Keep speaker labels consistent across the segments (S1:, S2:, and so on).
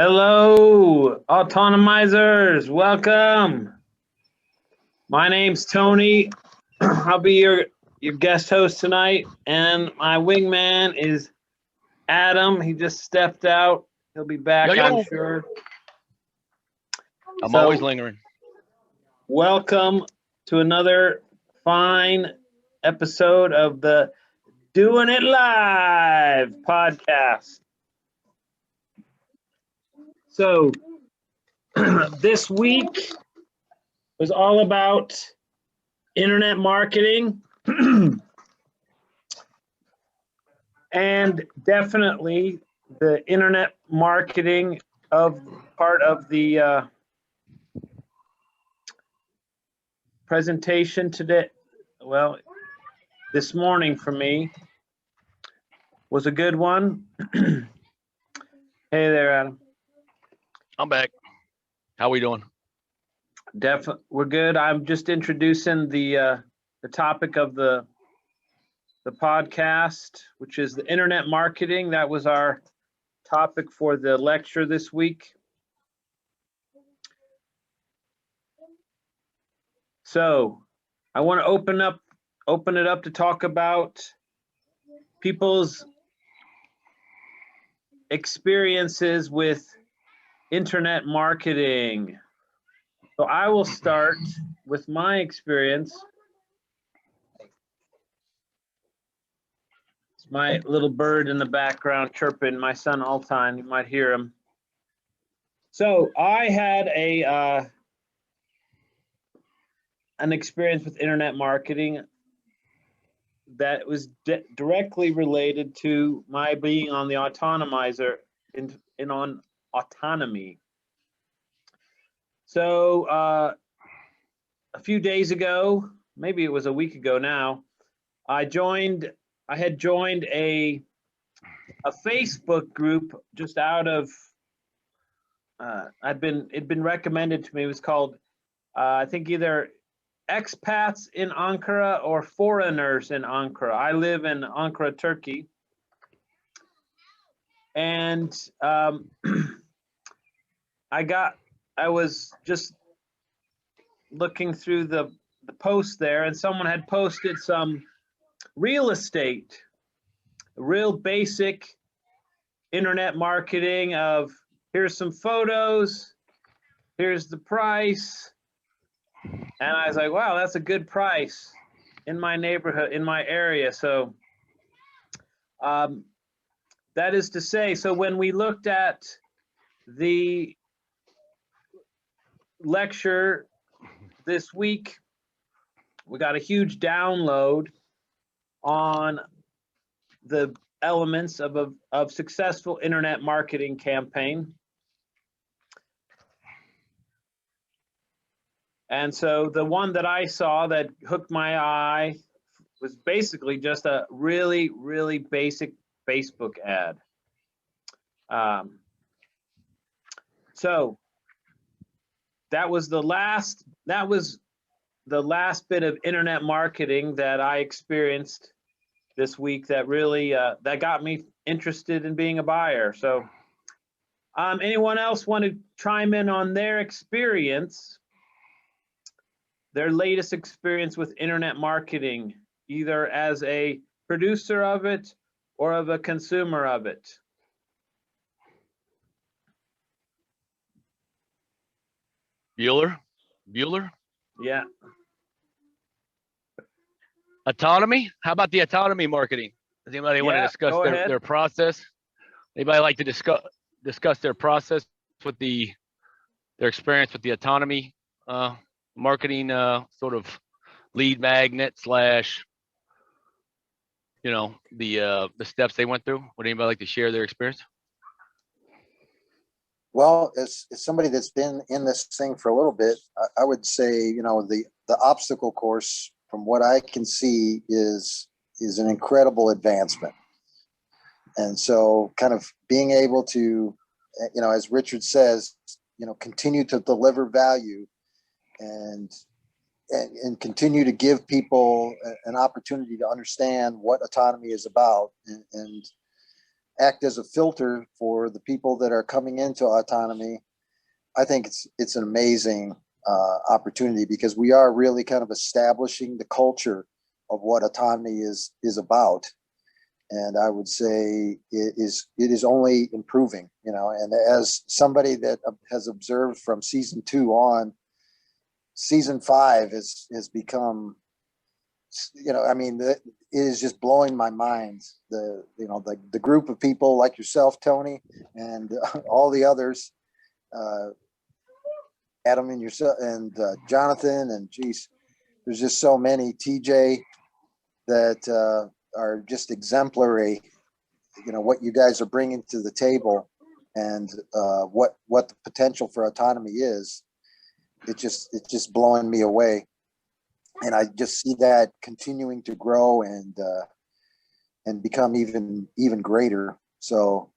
S1: Hello, autonomizers. Welcome. My name's Tony. I'll be your guest host tonight, and my wingman is Adam. He just stepped out. He'll be back,
S2: Yo,
S1: I'm
S2: yo.
S1: sure.
S2: I'm
S1: So,
S2: always lingering.
S1: welcome to another fine episode of the Doing It Live podcast. So, this week was all about internet marketing and definitely the internet marketing of part of the presentation today. Well, this morning for me was a good one. Hey there, Adam.
S2: I'm back. How we doing?
S1: We're good. I'm just introducing the topic of the podcast, which is the internet marketing. That was our topic for the lecture this week. So I want to open it up to talk about people's experiences with internet marketing. So I will start with my experience. It's my little bird in the background chirping, my son Altan, you might hear him. So I had an experience with internet marketing that was directly related to my being on the autonomizer in on autonomy. So a few days ago, maybe it was a week ago now, I had joined a Facebook group just out of it'd been recommended to me. It was called I think either expats in Ankara or foreigners in Ankara. I live in Ankara, Turkey. And I was just looking through the post there, and someone had posted some real estate, real basic internet marketing of here's some photos, here's the price. And I was like, wow, that's a good price in my neighborhood, in my area. So that is to say, so when we looked at the lecture this week, we got a huge download on the elements of successful internet marketing campaign. And so the one that I saw that hooked my eye was basically just a really, really basic Facebook ad. So that was the last bit of internet marketing that I experienced this week that really that got me interested in being a buyer. So anyone else want to chime in on their experience, their latest experience with internet marketing, either as a producer of it or of a consumer of it?
S2: Bueller?
S1: Yeah.
S2: Autonomy? How about the autonomy marketing? Does anybody want to discuss their process? Anybody like to discuss their process with their experience with the autonomy marketing sort of lead magnet / the steps they went through? Would anybody like to share their experience?
S3: Well, as somebody that's been in this thing for a little bit, I would say, the obstacle course, from what I can see, is an incredible advancement. And so kind of being able to, as Richard says, continue to deliver value and continue to give people an opportunity to understand what autonomy is about, act as a filter for the people that are coming into autonomy, I think it's an amazing opportunity, because we are really kind of establishing the culture of what autonomy is about. And I would say it is only improving, you know, and as somebody that has observed from season 2 on, season 5 has become, you know, I mean, it is just blowing my mind. The group of people like yourself, Tony, and all the others, Adam and yourself and Jonathan, and geez, there's just so many, TJ, that are just exemplary. You know what you guys are bringing to the table, and what the potential for autonomy is. It's just blowing me away, and I just see that continuing to grow and become even greater. So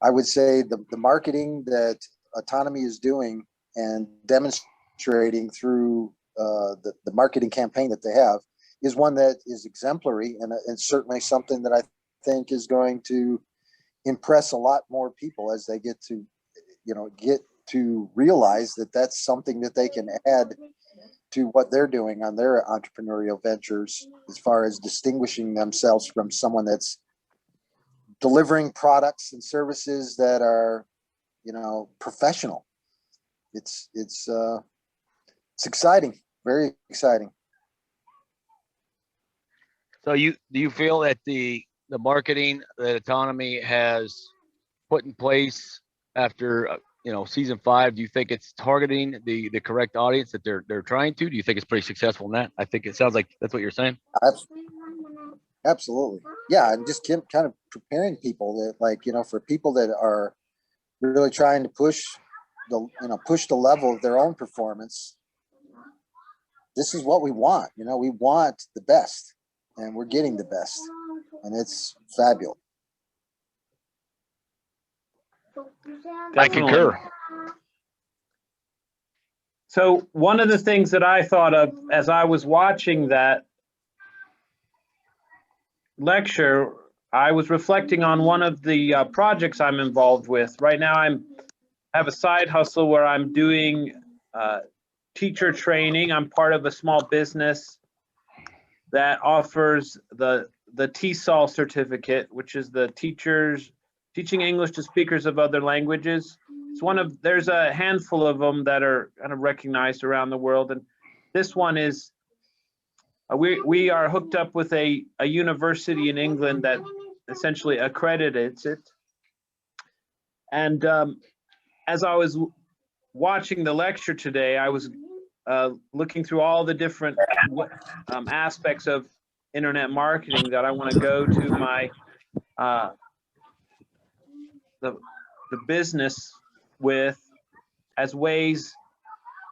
S3: I would say the marketing that autonomy is doing and demonstrating through the marketing campaign that they have is one that is exemplary, and certainly something that I think is going to impress a lot more people as they get to realize that that's something that they can add to what they're doing on their entrepreneurial ventures, as far as distinguishing themselves from someone that's delivering products and services that are, you know, professional. It's exciting, very exciting.
S2: So do you feel that the marketing that autonomy has put in place after season 5, do you think it's targeting the correct audience that they're trying to? Do you think it's pretty successful in that? I think it sounds like that's what you're saying.
S3: Absolutely. Yeah, and just kind of preparing people that, like, you know, for people that are really trying to push the level of their own performance. This is what we want. You know, we want the best, and we're getting the best, and it's fabulous.
S2: I concur.
S1: So one of the things that I thought of as I was watching that lecture, I was reflecting on one of the projects I'm involved with. Right now, I have a side hustle where I'm doing teacher training. I'm part of a small business that offers the TESOL certificate, which is the Teaching English to Speakers of Other Languages. There's a handful of them that are kind of recognized around the world, and this one is, we are hooked up with a university in England that essentially accredits it. And as I was watching the lecture today, I was looking through all the different aspects of internet marketing that I want to go to my the business with, as ways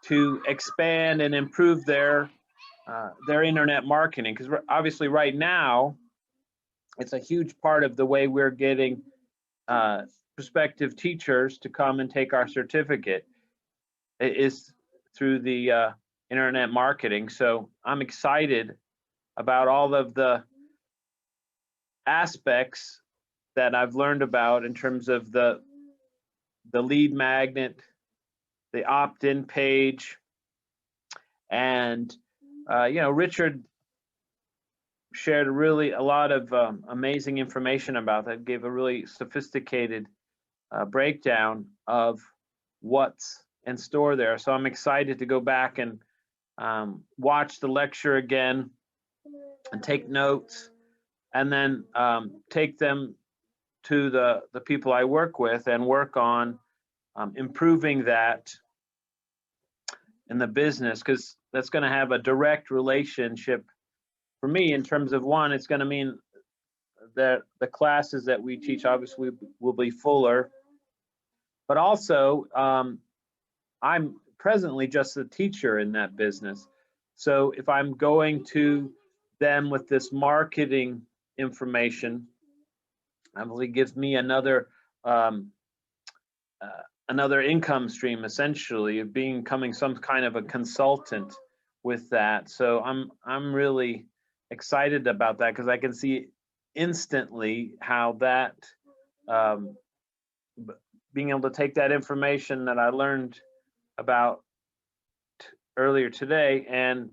S1: to expand and improve their internet marketing, because obviously right now it's a huge part of the way we're getting prospective teachers to come and take our certificate is through the internet marketing. So I'm excited about all of the aspects that I've learned about in terms of the lead magnet, the opt-in page, and Richard shared a lot of amazing information about that, gave a really sophisticated breakdown of what's in store there. So I'm excited to go back and watch the lecture again and take notes, and then take them to the people I work with and work on improving that in the business, because that's going to have a direct relationship for me in terms of, one, it's going to mean that the classes that we teach obviously will be fuller, but also I'm presently just a teacher in that business. So if I'm going to them with this marketing information, obviously gives me another income stream, essentially, of becoming some kind of a consultant with that. So I'm really excited about that, because I can see instantly how that being able to take that information that I learned about earlier today and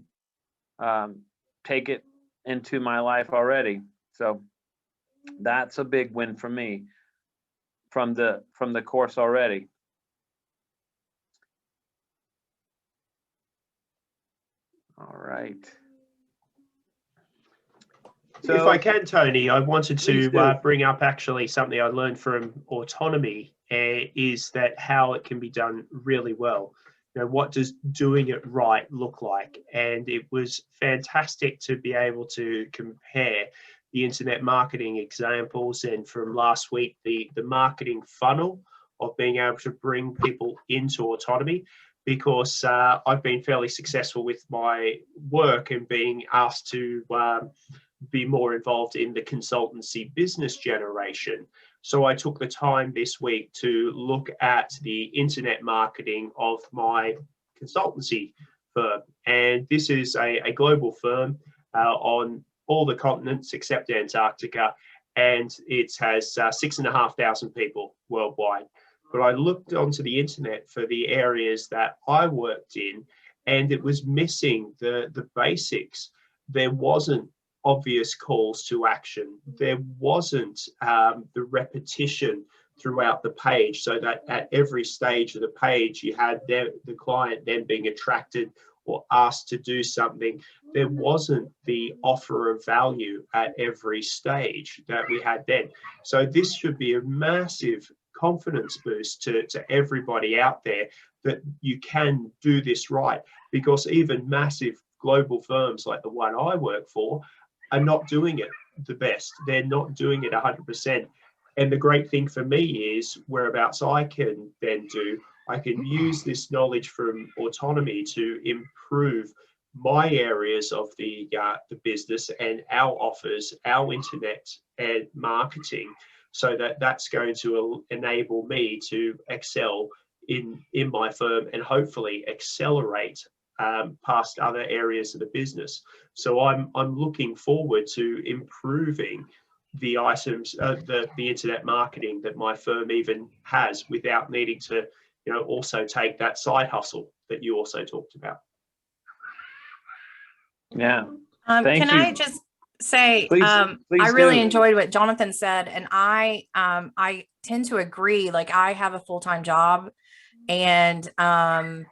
S1: take it into my life already. So that's a big win for me from the course already. All right.
S4: So, if I can, Tony, I wanted to bring up actually something I learned from autonomy is that how it can be done really well. You know, what does doing it right look like? And it was fantastic to be able to compare the internet marketing examples and from last week, the marketing funnel of being able to bring people into autonomy, because I've been fairly successful with my work and being asked to be more involved in the consultancy business generation. So I took the time this week to look at the internet marketing of my consultancy firm. And this is a global firm on all the continents except Antarctica. And it has 6,500 people worldwide. But I looked onto the internet for the areas that I worked in, and it was missing the basics. There wasn't obvious calls to action. There wasn't the repetition throughout the page, so that at every stage of the page, you had the client then being attracted or asked to do something. There wasn't the offer of value at every stage that we had then. So this should be a massive confidence boost to everybody out there that you can do this right, because even massive global firms like the one I work for are not doing it the best. They're not doing it 100%. And the great thing for me is whereabouts I can then do, I can use this knowledge from autonomy to improve my areas of the business and our offers, our internet and marketing, so that's going to enable me to excel in my firm and hopefully accelerate past other areas of the business. So I'm looking forward to improving the items, the internet marketing that my firm even has, without needing to, also take that side hustle that you also talked about.
S1: Yeah.
S5: Can you. I just say, please I really enjoyed what Jonathan said, and I tend to agree. Like, I have a full-time job, and I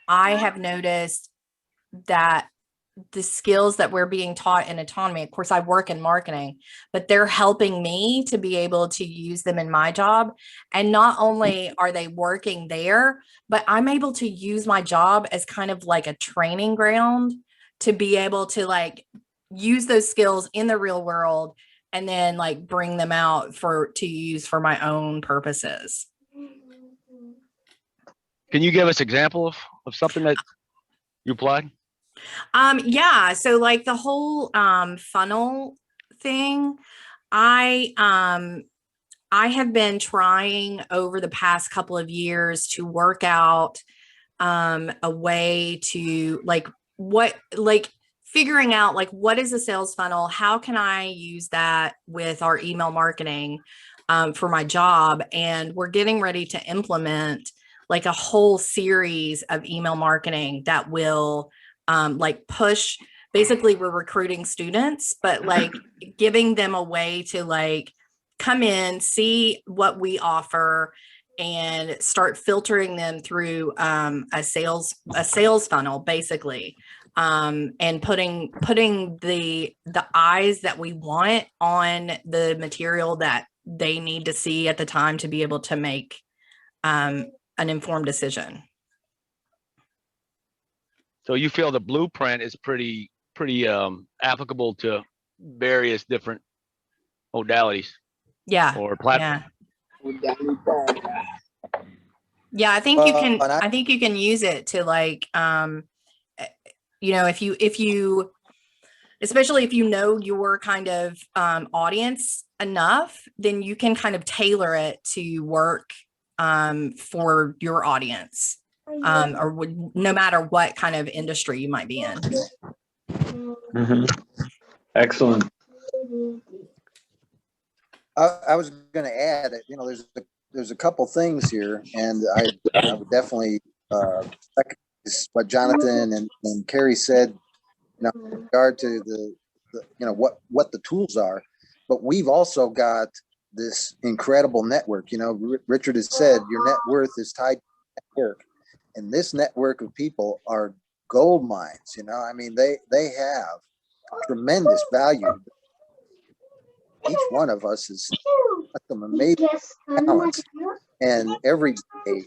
S5: have noticed that the skills that we're being taught in autonomy, of course, I work in marketing, but they're helping me to be able to use them in my job. And not only are they working there, but I'm able to use my job as kind of like a training ground to be able to like use those skills in the real world and then like bring them out to use for my own purposes.
S2: Can you give us an example of something that you applied?
S5: Yeah. So like the whole funnel thing, I have been trying over the past couple of years to work out a way to figuring out like what is a sales funnel? How can I use that with our email marketing for my job? And we're getting ready to implement like a whole series of email marketing that will push. Basically, we're recruiting students, but like giving them a way to like come in, see what we offer, and start filtering them through a sales funnel, basically, and putting the eyes that we want on the material that they need to see at the time to be able to make an informed decision.
S2: So you feel the blueprint is pretty applicable to various different modalities?
S5: Yeah.
S2: Or platforms?
S5: Yeah, I think you can. I think you can use it to like, if you, especially if you know your kind of audience enough, then you can kind of tailor it to work for your audience. Or no matter what kind of industry you might be in.
S1: Mm-hmm. Excellent.
S3: I was going to add, you know, there's a couple things here, and I would definitely second what Jonathan and Carrie said, you know, in regard to the you know what the tools are, but we've also got this incredible network. You know, Richard has said your net worth is tied to network, and this network of people are gold mines. You know, I mean, they have tremendous value. Each one of us is some amazing talents, and every day,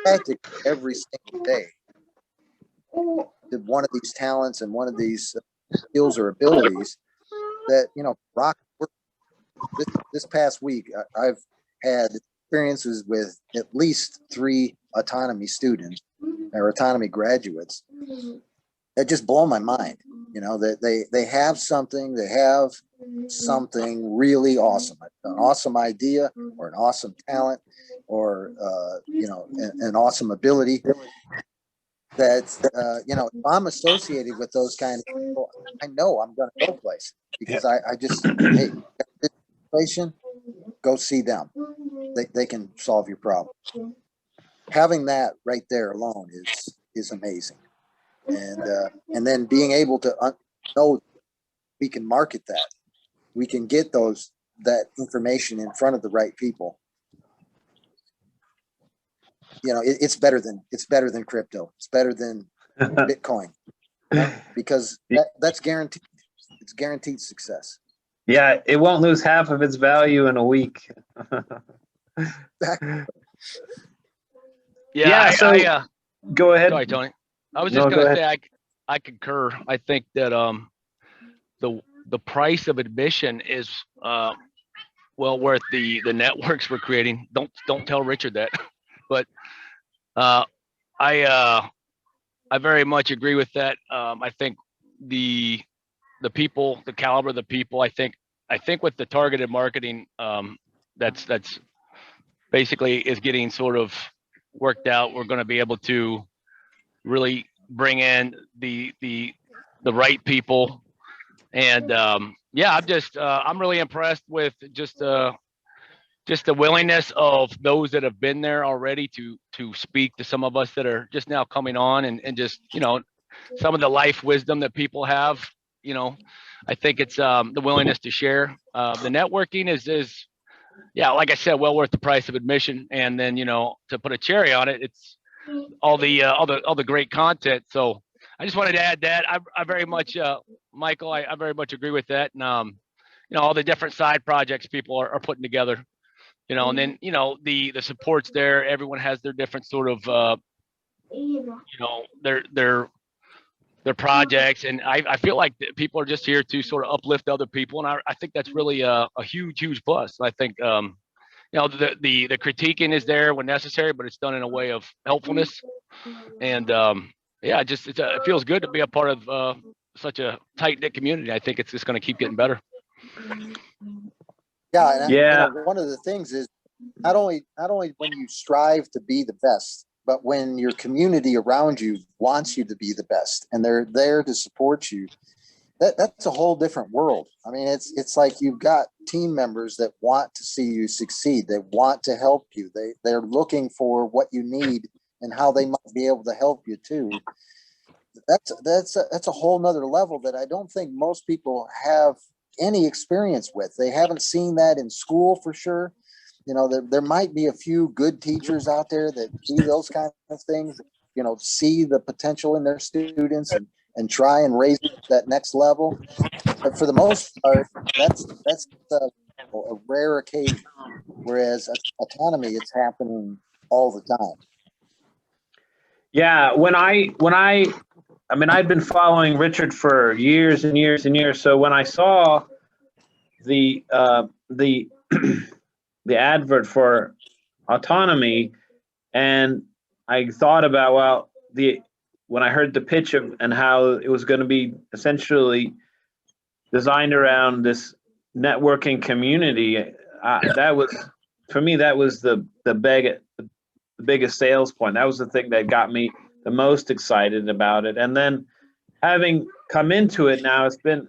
S3: practically every single day, one of these talents and one of these skills or abilities that, you know, rock. This past week, I've had experiences with at least 3 autonomy students or autonomy graduates that just blow my mind. You know, that they have something really awesome, an awesome idea or an awesome talent or, you know, an awesome ability that, you know, if I'm associated with those kind of people, I know I'm going to go places because I just, hey, this situation, go see them. They can solve your problem. Having that right there alone is amazing. And then being able to know we can market that, we can get that information in front of the right people. You know, it's better than crypto. It's better than Bitcoin, you know, because that's guaranteed. It's guaranteed success.
S1: Yeah, it won't lose half of its value in a week.
S2: Yeah.
S1: Go ahead.
S2: Sorry, Tony. I was just going to say, I concur. I think that the price of admission is well worth the networks we're creating. Don't tell Richard that, but I very much agree with that. I think the people, the caliber of the people, I think with the targeted marketing, that's basically is getting sort of worked out. We're going to be able to really bring in the right people, and yeah, I'm really impressed with just the willingness of those that have been there already to speak to some of us that are just now coming on, and just, you know, some of the life wisdom that people have. You know, I think it's the willingness to share. The networking is yeah, like I said, well worth the price of admission. And then, you know, to put a cherry on it, it's all the great content. So I just wanted to add that. I very much, Michael, I very much agree with that. And you know, all the different side projects people are putting together. You know, and then, you know, the support's there. Everyone has their different sort of you know, their projects, and I feel like people are just here to sort of uplift other people, and I think that's really a huge plus. I think you know, the critiquing is there when necessary, but it's done in a way of helpfulness, and yeah, it feels good to be a part of such a tight-knit community. I think it's just going to keep getting better.
S3: Yeah, and you know, one of the things is not only when you strive to be the best, but when your community around you wants you to be the best and they're there to support you, that's a whole different world. I mean, it's like you've got team members that want to see you succeed. They want to help you. They're looking for what you need and how they might be able to help you too. That's a whole nother level that I don't think most people have any experience with. They haven't seen that in school for sure. You know, there might be a few good teachers out there that do those kind of things, you know, see the potential in their students and try and raise that next level. But for the most part, that's a rare occasion. Whereas autonomy, it's happening all the time.
S1: Yeah, I mean, I'd been following Richard for years and years and years. So when I saw the advert for autonomy, and I thought about, well, when I heard the pitch and how it was going to be essentially designed around this networking community, that was, for me, that was the biggest sales point. That was the thing that got me the most excited about it. And then having come into it now, it's been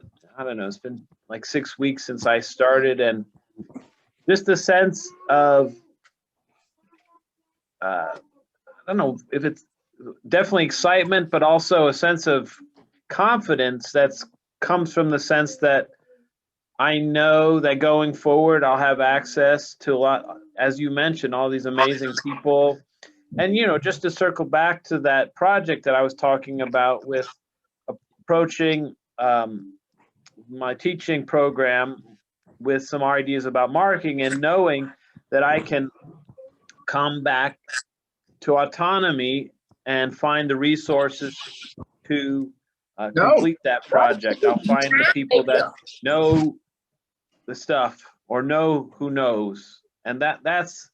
S1: like 6 weeks since I started, and just a sense of, I don't know if it's definitely excitement, but also a sense of confidence that's comes from the sense that I know that going forward, I'll have access to a lot, as you mentioned, all these amazing people. And, just to circle back to that project that I was talking about with approaching my teaching program with some ideas about marketing and knowing that I can come back to autonomy and find the resources to complete that project. I'll find the people that know the stuff or know who knows. And that's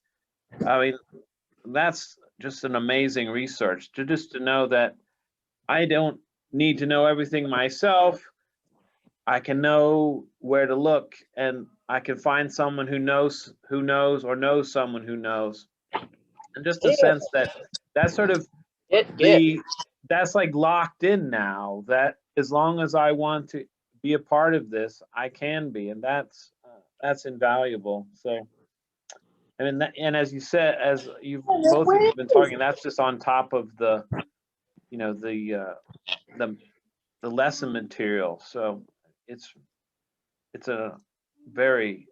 S1: just an amazing research to know that I don't need to know everything myself. I can know where to look, and I can find someone who knows or knows someone who knows. And just a sense that that's sort of that's like locked in now, that as long as I want to be a part of this, I can be, and that's invaluable. So, and as you said, as you've both of you been talking, that's just on top of the lesson material. So it's a very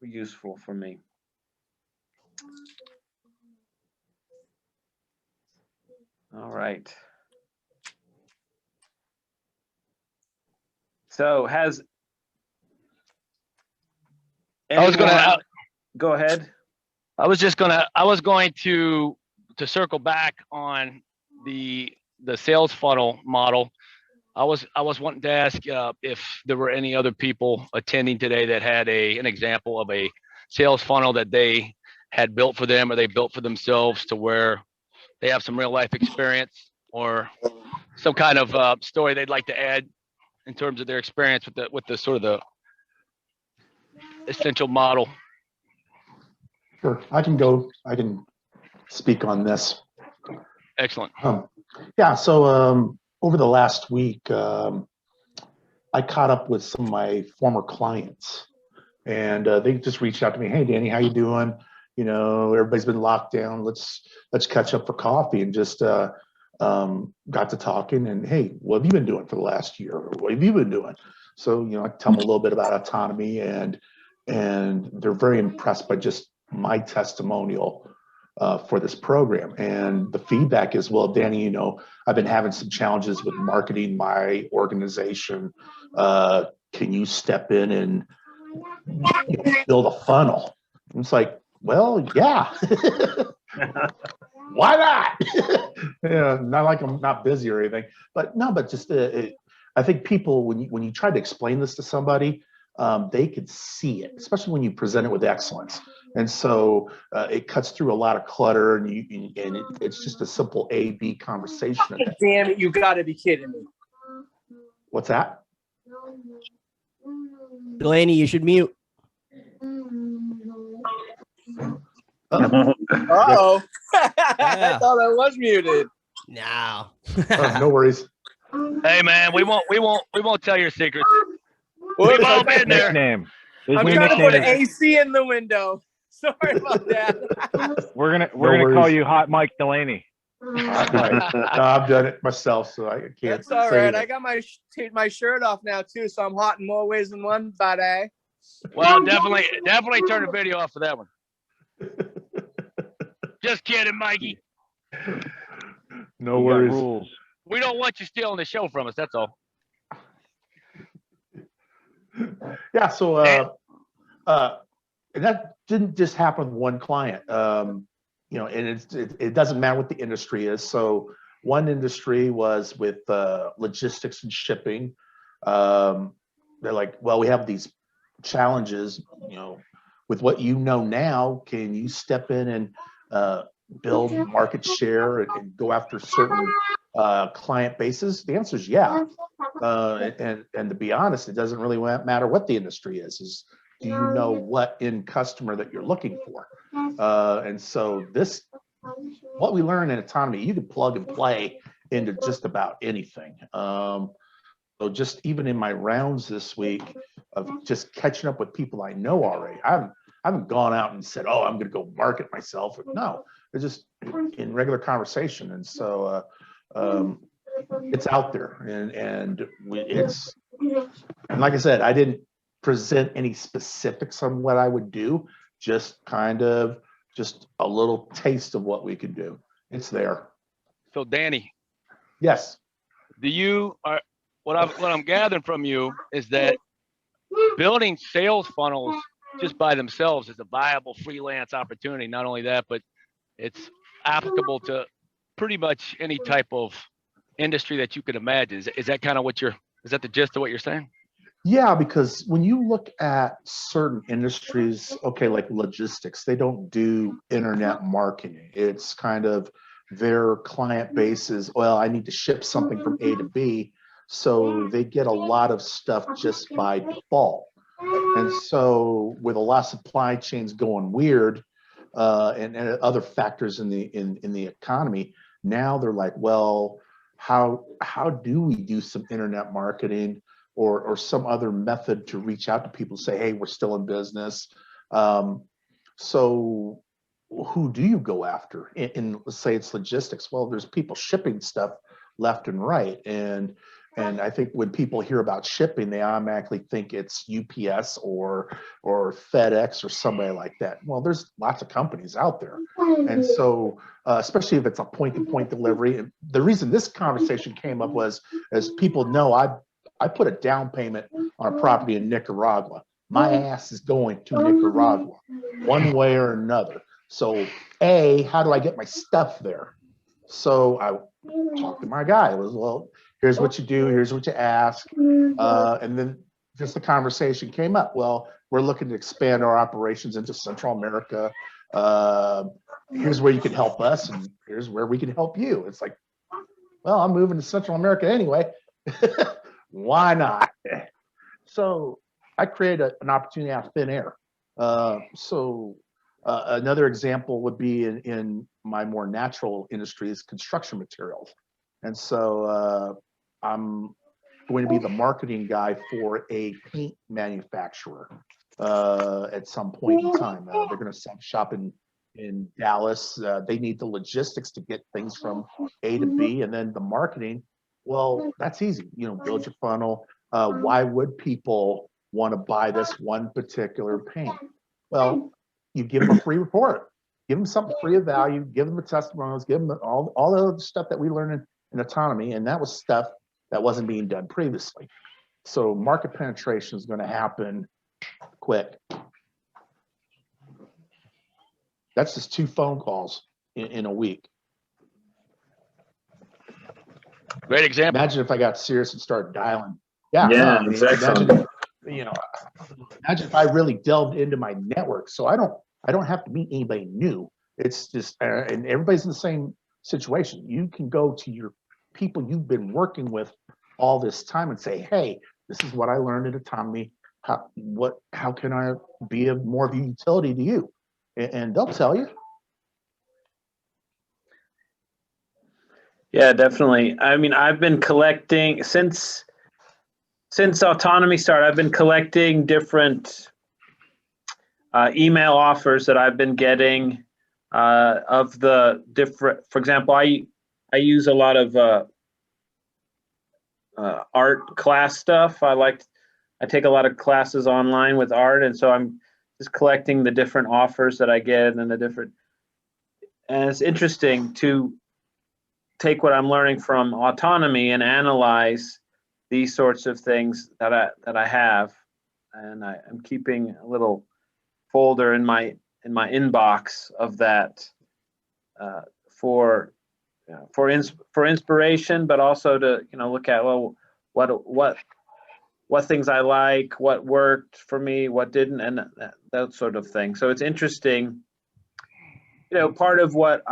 S1: useful for me. All right. So has go ahead.
S2: I was going to circle back on the sales funnel model. I was wanting to ask if there were any other people attending today that had an example of a sales funnel that they had built for them or they built for themselves, to where they have some real life experience or some kind of story they'd like to add in terms of their experience with the sort of the essential model.
S6: Sure, I can speak on this.
S2: Excellent.
S6: Yeah, so over the last week, I caught up with some of my former clients, and they just reached out to me. Hey, Danny, how you doing? Everybody's been locked down. Let's catch up for coffee, and just got to talking. And hey, what have you been doing for the last year? Or what have you been doing? So I tell them a little bit about autonomy, and they're very impressed by just my testimonial for this program. And the feedback is, well, Danny, I've been having some challenges with marketing my organization. Can you step in and build a funnel? And it's like, well, yeah. Why not? Not like I'm not busy or anything, but just I think people, when you try to explain this to somebody, they could see it, especially when you present it with excellence. And so it cuts through a lot of clutter, and it's just a simple A/B conversation.
S7: Damn it, you gotta be kidding me.
S6: What's that?
S8: Delaney, you should mute.
S7: Uh-oh. I thought I was muted.
S8: No.
S6: No worries.
S2: Hey man, we won't tell your secrets. We've all been there.
S7: I'm trying to put an AC in the window. Sorry about that.
S9: We're gonna call you Hot Mike Delaney.
S6: Right. No, I've done it myself, so I can't.
S7: That's all right. I got my shirt off now too, so I'm hot in more ways than one, buddy.
S2: Well, definitely turn the video off for that one. Just kidding, Mikey.
S6: No worries.
S2: We don't want you stealing the show from us. That's all.
S6: Yeah. So, and that didn't just happen with one client. And it doesn't matter what the industry is. So, one industry was with logistics and shipping. They're like, well, we have these challenges, with what now, can you step in and build market share and go after certain client bases? The answer is yeah. And to be honest, it doesn't really matter what the industry is do you know what end customer that you're looking for? And so what we learn in autonomy, you can plug and play into just about anything. So just even in my rounds this week, just catching up with people I know already. I haven't gone out and said, oh, I'm going to go market myself. No, it's just in regular conversation. And so it's out there, and like I said, I didn't present any specifics on what I would do, just kind of just a little taste of what we could do. It's there.
S2: So Danny,
S6: yes.
S2: What I'm gathering from you is that building sales funnels just by themselves is a viable freelance opportunity. Not only that, but it's applicable to pretty much any type of industry that you could imagine. Is that kind of is that the gist of what you're saying?
S6: Yeah, because when you look at certain industries, okay, like logistics, they don't do internet marketing. It's kind of their client base is, well, I need to ship something from A to B. So they get a lot of stuff just by default. And so with a lot of supply chains going weird and other factors in the economy, now they're like, well, how do we do some internet marketing or some other method to reach out to people, say, hey, we're still in business. So who do you go after? In let's say it's logistics. Well, there's people shipping stuff left and right. And I think when people hear about shipping, they automatically think it's UPS or FedEx or somebody like that. Well, there's lots of companies out there. And so, especially if it's a point-to-point delivery. And the reason this conversation came up was, as people know, I put a down payment on a property in Nicaragua. My ass is going to Nicaragua one way or another. So how do I get my stuff there? So I talked to my guy. It was, well, here's what you do, here's what you ask. And then just the conversation came up. Well, we're looking to expand our operations into Central America. Here's where you can help us, and here's where we can help you. It's like, well, I'm moving to Central America anyway. Why not? So I created an opportunity out of thin air. Another example would be in my more natural industry is construction materials. And so I'm going to be the marketing guy for a paint manufacturer at some point in time. They're going to set up shop in Dallas. They need the logistics to get things from A to B, and then the marketing. Well, that's easy. Build your funnel. Why would people want to buy this one particular paint? Well, you give them a free report, give them something free of value, give them the testimonials, give them all the other stuff that we learned in autonomy. And that was stuff that wasn't being done previously. So market penetration is going to happen quick. That's just 2 phone calls in a week.
S2: Great example.
S6: Imagine if I got serious and started dialing.
S1: Yeah, exactly.
S6: Imagine if I really delved into my network. So I don't have to meet anybody new. It's just, and everybody's in the same situation. You can go to your people you've been working with all this time and say, hey, this is what I learned in autonomy. How can I be of more of a utility to you? And they'll tell you.
S1: Yeah, definitely. I mean, I've been collecting since autonomy started. I've been collecting different email offers that I've been getting of the different. For example, I use a lot of art class stuff. I take a lot of classes online with art, and so I'm just collecting the different offers that I get and and it's interesting to take what I'm learning from autonomy and analyze these sorts of things that I have, and I'm keeping a little folder in my inbox of that for inspiration, but also to look at, well, what things I like, what worked for me, what didn't, and that sort of thing. So it's interesting. Part of what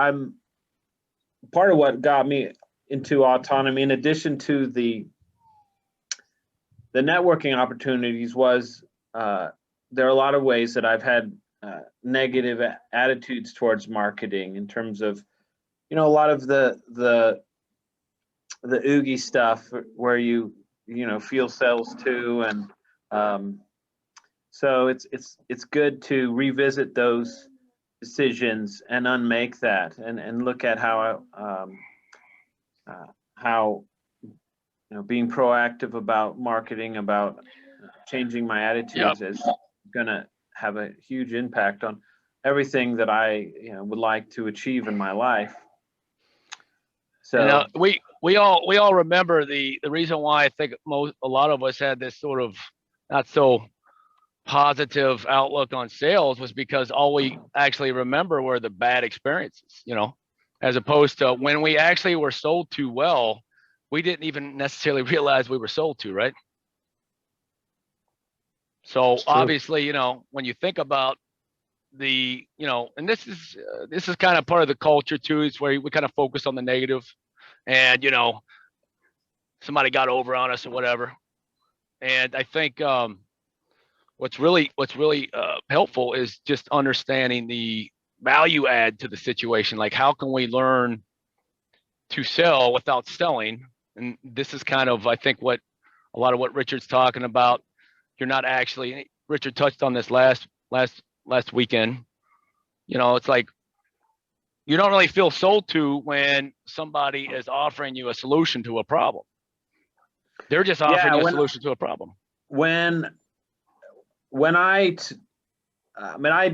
S1: got me into autonomy, in addition to the networking opportunities, was there are a lot of ways that I've had negative attitudes towards marketing, in terms of a lot of the oogie stuff where you feel sales too, and So it's good to revisit those decisions and unmake that, and look at how being proactive about marketing, about changing my attitudes is going to have a huge impact on everything that I would like to achieve in my life. So
S2: we all remember the reason why I think a lot of us had this sort of not so positive outlook on sales was because all we actually remember were the bad experiences, as opposed to when we actually were sold to well, we didn't even necessarily realize we were sold to, right? So obviously, when you think about and this is kind of part of the culture too, is where we kind of focus on the negative and, somebody got over on us or whatever. And I think, what's really helpful is just understanding the value add to the situation. Like, how can we learn to sell without selling? And this is kind of, I think, a lot of what Richard's talking about. You're not actually, Richard touched on this last weekend. It's like, you don't really feel sold to when somebody is offering you a solution to a problem. They're just offering you a solution to a problem.
S1: When I'd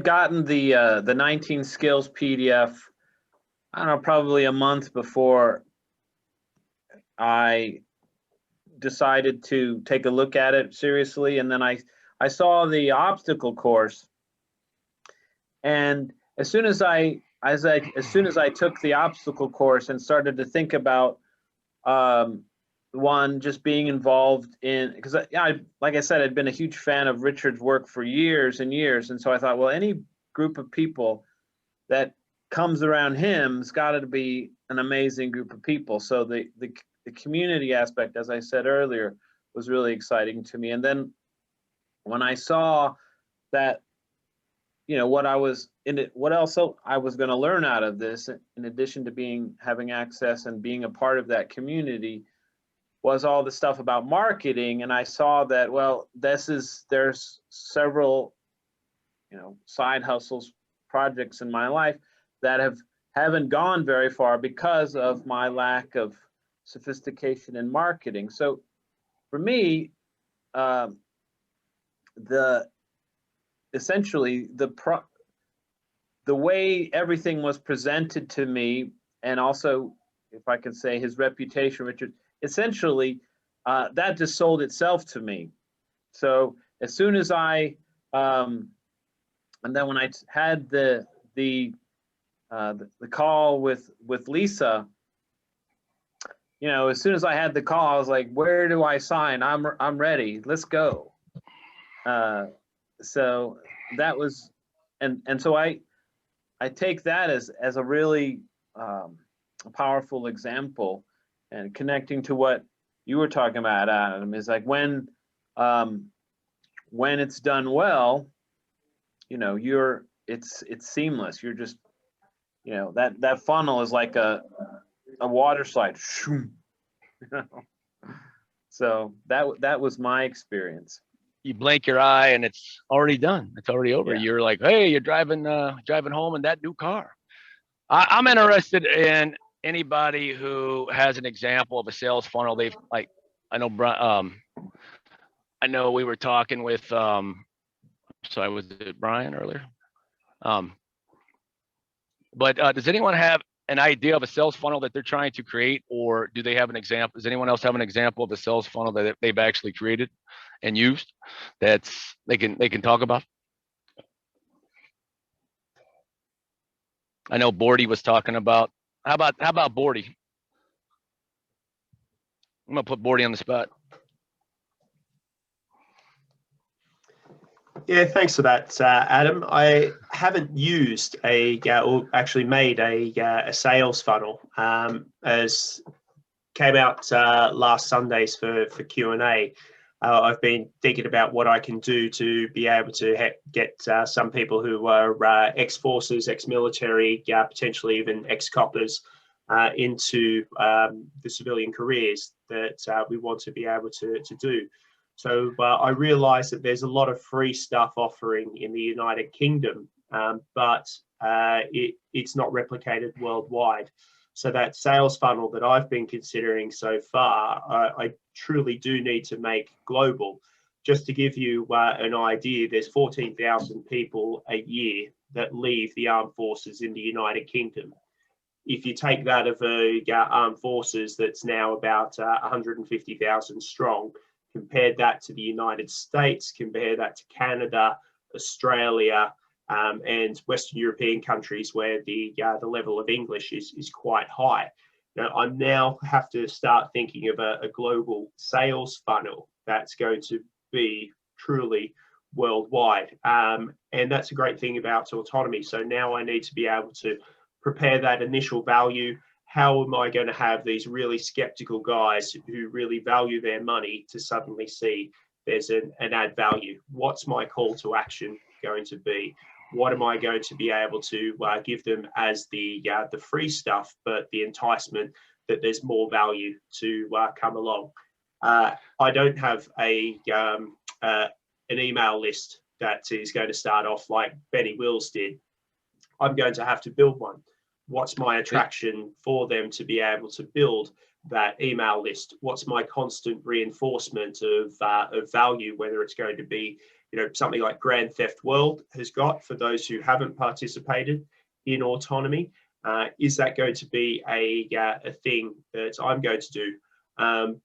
S1: gotten the 19 skills PDF, I don't know, probably a month before I decided to take a look at it seriously. And then I saw the obstacle course. And as soon as I took the obstacle course and started to think about just being involved in, because like I said, I'd been a huge fan of Richard's work for years and years. And so I thought, well, any group of people that comes around him's got to be an amazing group of people. So the community aspect, as I said earlier, was really exciting to me. And then when I saw that, what else I was going to learn out of this, in addition to having access and being a part of that community, was all the stuff about marketing. And I saw that, well, there's several, side hustles, projects in my life that haven't gone very far because of my lack of sophistication in marketing. So for me, essentially the way everything was presented to me, and also, if I can say, his reputation, Richard, essentially that just sold itself to me. So as soon as and then when I had the call with Lisa, as soon as I had the call, I was like, where do I sign? I'm ready. Let's go. So that was, and so I take that as a really powerful example, and connecting to what you were talking about, Adam, is like when it's done well, it's seamless. You're just, that funnel is like a water slide. So that was my experience.
S2: You blink your eye and it's already done. It's already over. Yeah. You're like, hey, you're driving home in that new car. I'm interested in anybody who has an example of a sales funnel. I know we were talking with, was it Brian earlier? But does anyone have an idea of a sales funnel that they're trying to create, or do they have an example? Does anyone else have an example of a sales funnel that they've actually created and used that's they can talk about? I know Bordy was talking about. How about Bordy? I'm gonna put Bordy on the spot.
S4: Yeah, thanks for that, Adam. I haven't used or actually made a sales funnel, as came out last Sundays for Q&A. I've been thinking about what I can do to be able to get some people who are ex-forces, ex-military, potentially even ex-coppers into the civilian careers that we want to be able to do. So I realize that there's a lot of free stuff offering in the United Kingdom, but it's not replicated worldwide. So that sales funnel that I've been considering so far, I truly do need to make global. Just to give you an idea, there's 14,000 people a year that leave the armed forces in the United Kingdom. If you take that of a armed forces that's now about 150,000 strong, compare that to the United States, compare that to Canada, Australia, and Western European countries where the level of English is quite high. Now, I now have to start thinking of a global sales funnel that's going to be truly worldwide. And that's a great thing about autonomy. So now I need to be able to prepare that initial value. How am I going to have these really skeptical guys who really value their money to suddenly see there's an add value? What's my call to action going to be? What am I going to be able to give them as the free stuff, but the enticement that there's more value to come along? I don't have an email list that is going to start off like Benny Wills did. I'm going to have to build one. What's my attraction for them to be able to build that email list? What's my constant reinforcement of value, whether it's going to be, you know, something like Grand Theft World has got for those who haven't participated in autonomy? Is that going to be a thing that I'm going to do?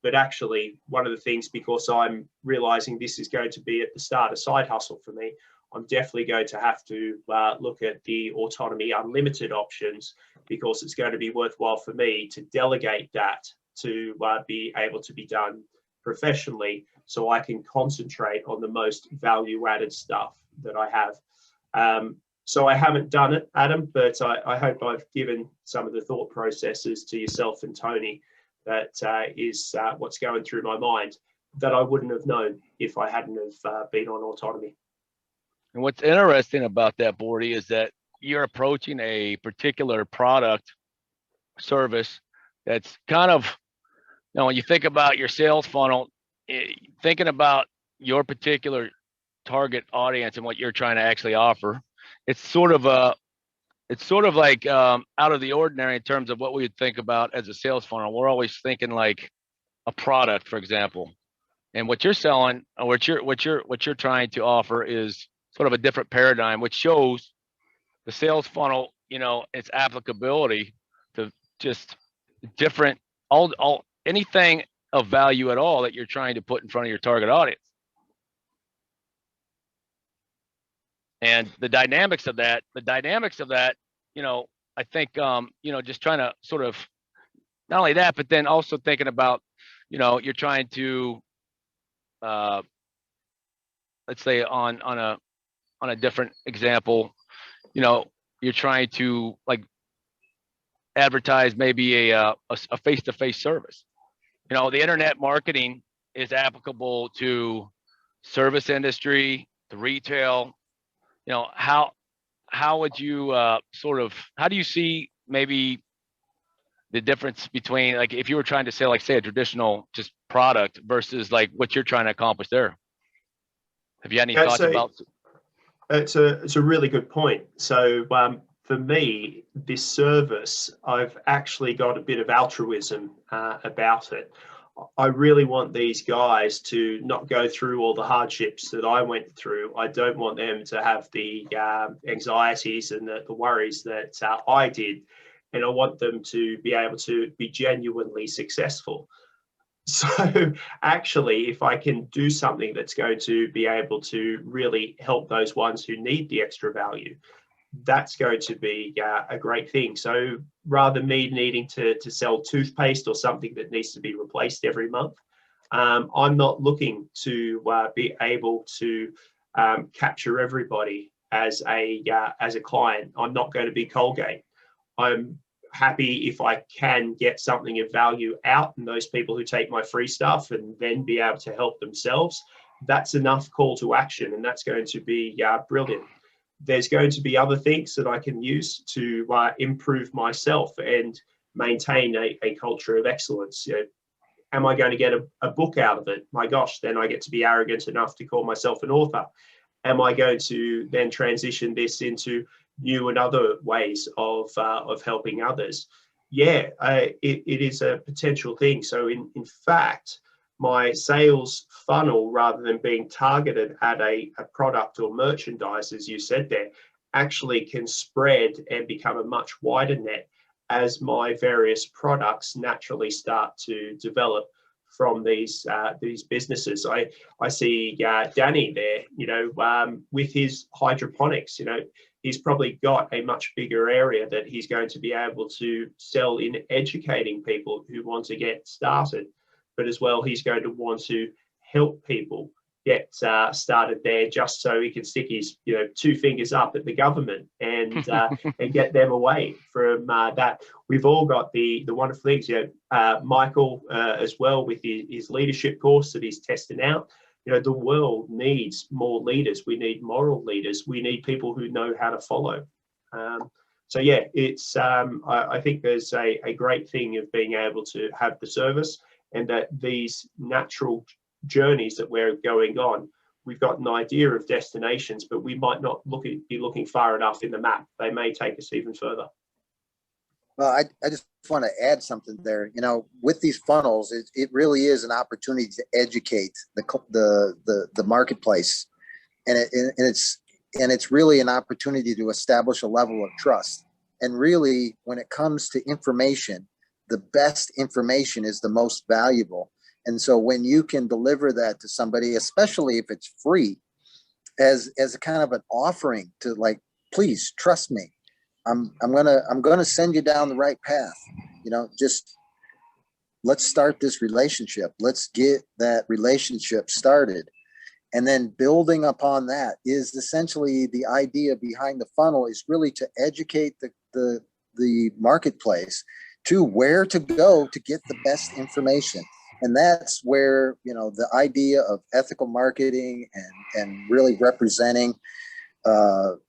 S4: But actually, one of the things, because I'm realizing this is going to be at the start a side hustle for me, I'm definitely going to have to look at the Autonomy Unlimited options, because it's going to be worthwhile for me to delegate that to be able to be done professionally, so I can concentrate on the most value-added stuff that I have. So I haven't done it, Adam, but I hope I've given some of the thought processes to yourself and Tony that is what's going through my mind that I wouldn't have known if I hadn't have been on autonomy.
S2: And what's interesting about that, Bordy, is that you're approaching a particular product service that's kind of, you know, when you think about your sales funnel, thinking about your particular target audience and what you're trying to actually offer, it's sort of like out of the ordinary in terms of what we would think about as a sales funnel. We're always thinking like a product, for example, and what you're selling, or what you're trying to offer is sort of a different paradigm, which shows the sales funnel, you know, its applicability to just different, anything of value at all that you're trying to put in front of your target audience. And the dynamics of that, you know, I think, you know, just trying to sort of, not only that, but then also thinking about, you know, you're trying to, let's say on a different example, you know, you're trying to like advertise maybe a face-to-face service. You know, the internet marketing is applicable to service industry, to retail. You know, how would you how do you see maybe the difference between, like, if you were trying to sell, like, say, a traditional just product versus like what you're trying to accomplish there? Have you had any thoughts about?
S4: It's a really good point. So for me, this service, I've actually got a bit of altruism about it. I really want these guys to not go through all the hardships that I went through. I don't want them to have the anxieties and the worries that I did. And I want them to be able to be genuinely successful. So actually, if I can do something that's going to be able to really help those ones who need the extra value, that's going to be a great thing. So rather than me needing to sell toothpaste or something that needs to be replaced every month, I'm not looking to be able to capture everybody as a client. I'm not going to be Colgate. I'm happy if I can get something of value out, and those people who take my free stuff and then be able to help themselves, that's enough call to action, and that's going to be brilliant. There's going to be other things that I can use to improve myself and maintain a culture of excellence. You know, am I going to get a book out of it? My gosh, then I get to be arrogant enough to call myself an author. Am I going to then transition this into new and other ways of helping others? Yeah, it is a potential thing. So in fact, my sales funnel, rather than being targeted at a product or merchandise, as you said there, actually can spread and become a much wider net as my various products naturally start to develop from these businesses. I see Danny there, with his hydroponics, he's probably got a much bigger area that he's going to be able to sell in educating people who want to get started. But as well, he's going to want to help people get started there, just so he can stick his 2 fingers up at the government and get them away from that. We've all got the wonderful things. Michael as well, with his leadership course that he's testing out. The world needs more leaders. We need moral leaders. We need people who know how to follow. So yeah, it's I think there's a great thing of being able to have the service, and that these natural journeys that we're going on, we've got an idea of destinations, but we might not be looking far enough in the map. They may take us even further.
S3: Well, I just want to add something there. With these funnels, it really is an opportunity to educate the marketplace, and it's really an opportunity to establish a level of trust. And really, when it comes to information, the best information is the most valuable. And so when you can deliver that to somebody, especially if it's free, as a kind of an offering to, like, please trust me, I'm gonna send you down the right path. Just let's start this relationship. Let's get that relationship started. And then building upon that is essentially the idea behind the funnel, is really to educate the marketplace to where to go to get the best information. And that's where, the idea of ethical marketing and really representing, the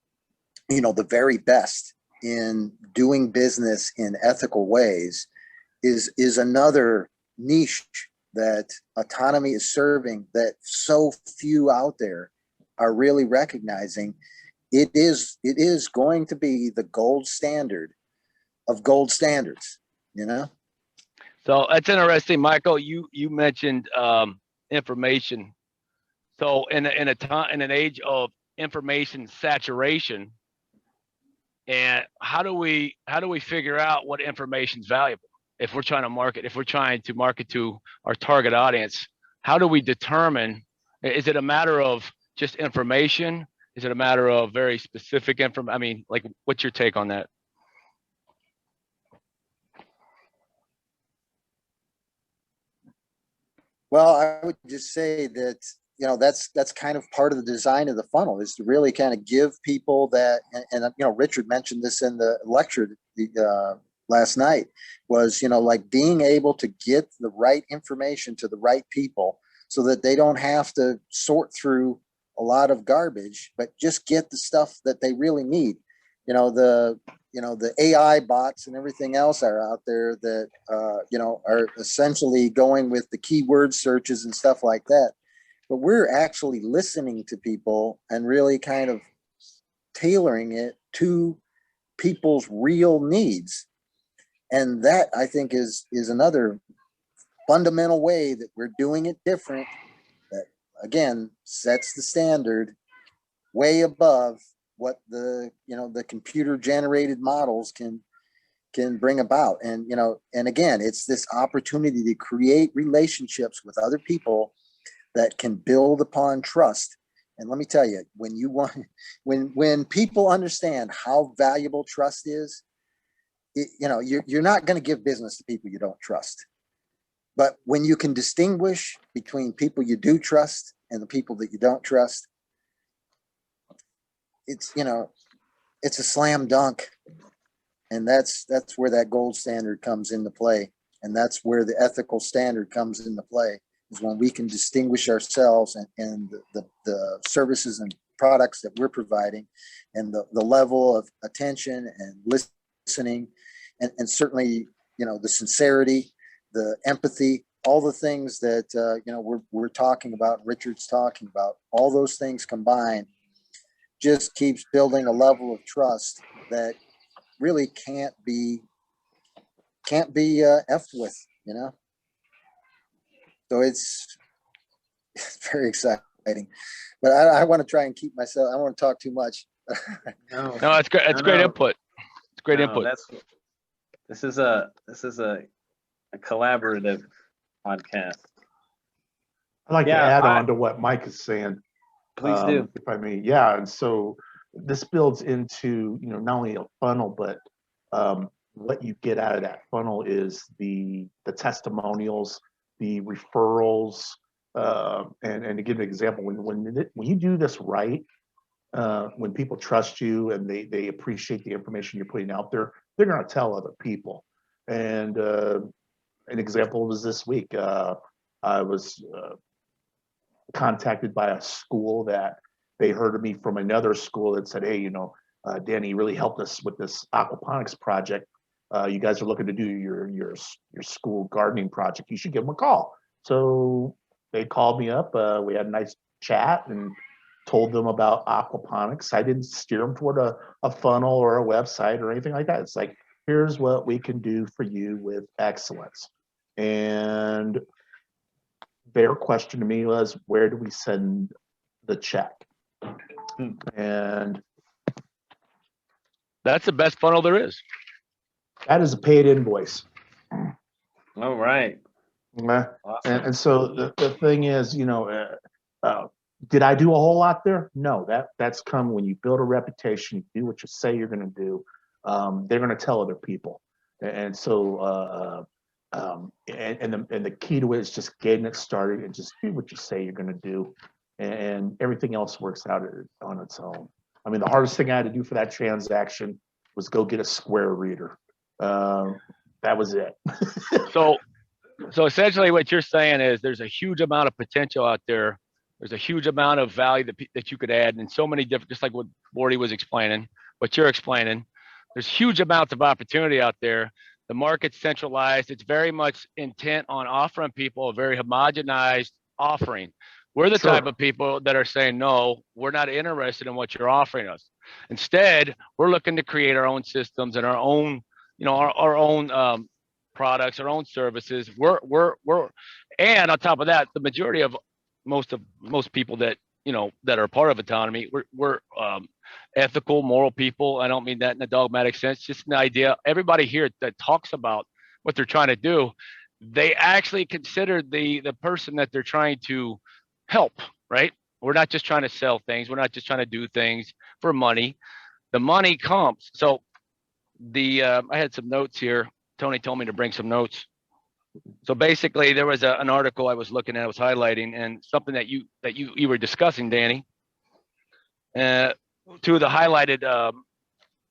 S3: very best in doing business in ethical ways is another niche that Autonomy is serving, that so few out there are really recognizing. It is going to be the gold standard of gold standards,
S2: So that's interesting, Michael. You mentioned information. So in an age of information saturation, and how do we figure out what information is valuable? If we're trying to market to our target audience, how do we determine? Is it a matter of just information? Is it a matter of very specific information? I mean, like, what's your take on that?
S3: Well, I would just say that, that's kind of part of the design of the funnel, is to really kind of give people that, and Richard mentioned this in the lecture last night, was, like being able to get the right information to the right people so that they don't have to sort through a lot of garbage, but just get the stuff that they really need. The AI bots and everything else are out there that, are essentially going with the keyword searches and stuff like that. But we're actually listening to people and really kind of tailoring it to people's real needs. And that, I think, is another fundamental way that we're doing it different, that, again, sets the standard way above what the computer generated models can bring about. And again, it's this opportunity to create relationships with other people that can build upon trust. And let me tell you, when people understand how valuable trust is, you're not going to give business to people you don't trust. But when you can distinguish between people you do trust and the people that you don't trust, it's a slam dunk. And that's where that gold standard comes into play. And that's where the ethical standard comes into play, is when we can distinguish ourselves and the services and products that we're providing, and the level of attention and listening, and certainly, the sincerity, the empathy all the things that, you know, we're talking about, Richard's talking about, all those things combined just keeps building a level of trust that really can't be effed with, you know? So it's very exciting, but I want to try and keep myself, I don't want to talk too much.
S1: No,
S2: No, that's great. That's great input. It's great input.
S1: This is a collaborative podcast.
S6: I'd like to add on to what Mike is saying.
S1: Please do.
S6: If I may. Yeah. And so this builds into, you know, not only a funnel, but what you get out of that funnel is the testimonials, the referrals, and to give an example, when you do this right, when people trust you and they appreciate the information you're putting out there, they're going to tell other people. And an example was this week. I was contacted by a school that they heard of me from another school that said, hey, you know, Danny really helped us with this aquaponics project. You guys are looking to do your school gardening project. You should give them a call. So they called me up. We had a nice chat and told them about aquaponics. I didn't steer them toward a funnel or a website or anything like that. It's like, here's what we can do for you with excellence. And their question to me was, where do we send the check? And
S2: that's the best funnel there is.
S6: That is a paid invoice.
S1: All right.
S6: Awesome. And so the thing is, you know, did I do a whole lot there? No, that's come when you build a reputation, you do what you say you're going to do. They're going to tell other people. And so, and the key to it is just getting it started and just do what you say you're going to do. And everything else works out on its own. I mean, the hardest thing I had to do for that transaction was go get a Square reader. That was it.
S2: So essentially what you're saying is there's a huge amount of potential out there. There's a huge amount of value that you could add in so many different, just like what Morty was explaining, what you're explaining. There's huge amounts of opportunity out there. The market's centralized. It's very much intent on offering people a very homogenized offering. We're the type of people that are saying, no, we're not interested in what you're offering us. Instead, we're looking to create our own systems and our own, you know, our own products, our own services. And on top of that, the majority of most people that, you know, that are part of autonomy, we're ethical, moral people. I don't mean that in a dogmatic sense, just an idea. Everybody here that talks about what they're trying to do, they actually consider the person that they're trying to help, right? We're not just trying to sell things. We're not just trying to do things for money. The money comes. So I had some notes here. Tony told me to bring some notes. So basically there was an article I was looking at, I was highlighting, and something that you were discussing, Danny. Two of the highlighted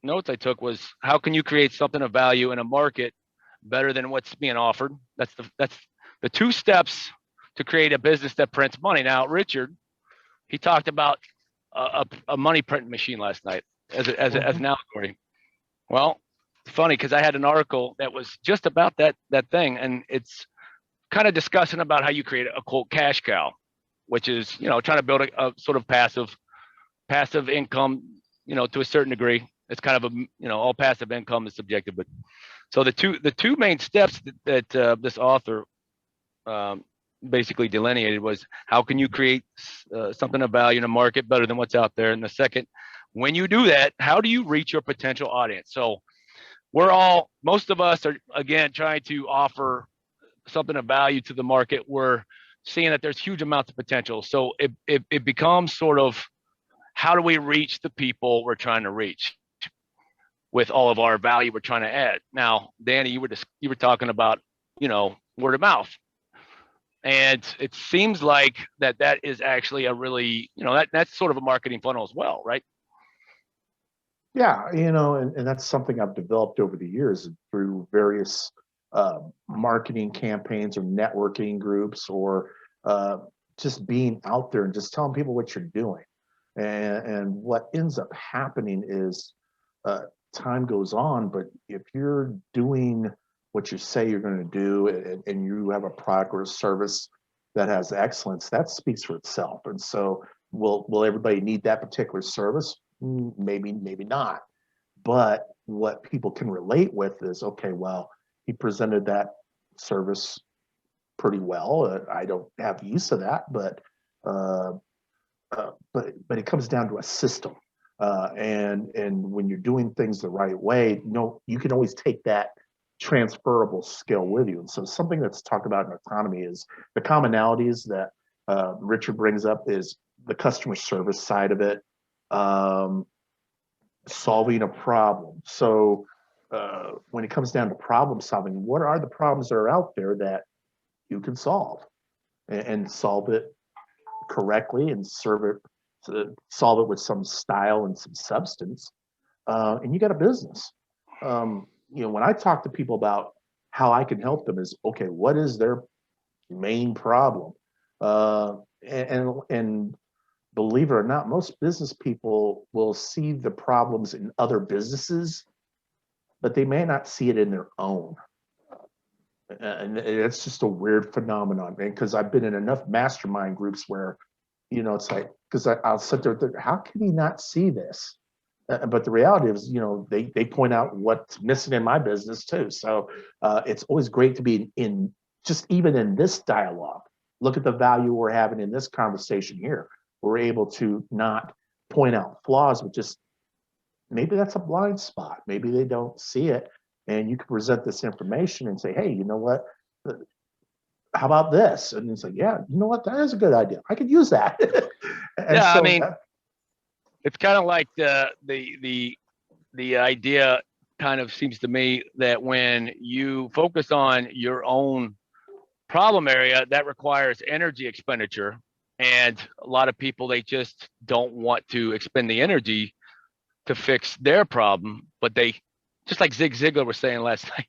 S2: notes I took was, how can you create something of value in a market better than what's being offered? That's the two steps to create a business that prints money. Now, Richard, he talked about a money printing machine last night as an allegory. Well, it's funny because I had an article that was just about that thing, and it's kind of discussing about how you create a quote cash cow, which is, you know, trying to build a sort of passive income, you know, to a certain degree. It's kind of you know, all passive income is subjective, but so the two main steps that this author basically delineated was, how can you create something of value in a market better than what's out there? And the second, when you do that, how do you reach your potential audience? So most of us are, again, trying to offer something of value to the market. We're seeing that there's huge amounts of potential. So it becomes sort of, how do we reach the people we're trying to reach with all of our value we're trying to add? Now, Danny, you were talking about, you know, word of mouth. And it seems like that is actually a really, you know, that's sort of a marketing funnel as well, right?
S6: Yeah, you know, and that's something I've developed over the years through various marketing campaigns or networking groups, or just being out there and just telling people what you're doing. And what ends up happening is time goes on, but if you're doing what you say you're going to do, and you have a product or a service that has excellence, that speaks for itself. And so will everybody need that particular service? Maybe not. But what people can relate with is, okay, well, he presented that service pretty well. I don't have use of that, but it comes down to a system. And when you're doing things the right way, you can always take that transferable skill with you. And so something that's talked about in autonomy is the commonalities that Richard brings up is the customer service side of it, solving a problem. So when it comes down to problem solving, what are the problems that are out there that you can solve and solve it correctly and solve it with some style and some substance, and you got a business. When I talk to people about how I can help them is, okay, what is their main problem? And believe it or not, most business people will see the problems in other businesses, but they may not see it in their own. And it's just a weird phenomenon, man, because I've been in enough mastermind groups where, it's like, because I'll sit there, how can he not see this? But the reality is, they point out what's missing in my business too. So it's always great to be in just even in this dialogue. Look at the value we're having in this conversation here. We're able to not point out flaws, but just maybe that's a blind spot. Maybe they don't see it. And you can present this information and say, hey, you know what? How about this? And it's like, yeah, you know what? That is a good idea. I could use that.
S2: Yeah, so, I mean, it's kind of like the idea kind of seems to me that when you focus on your own problem area, that requires energy expenditure. And a lot of people, they just don't want to expend the energy to fix their problem, but they, just like Zig Ziglar was saying last night,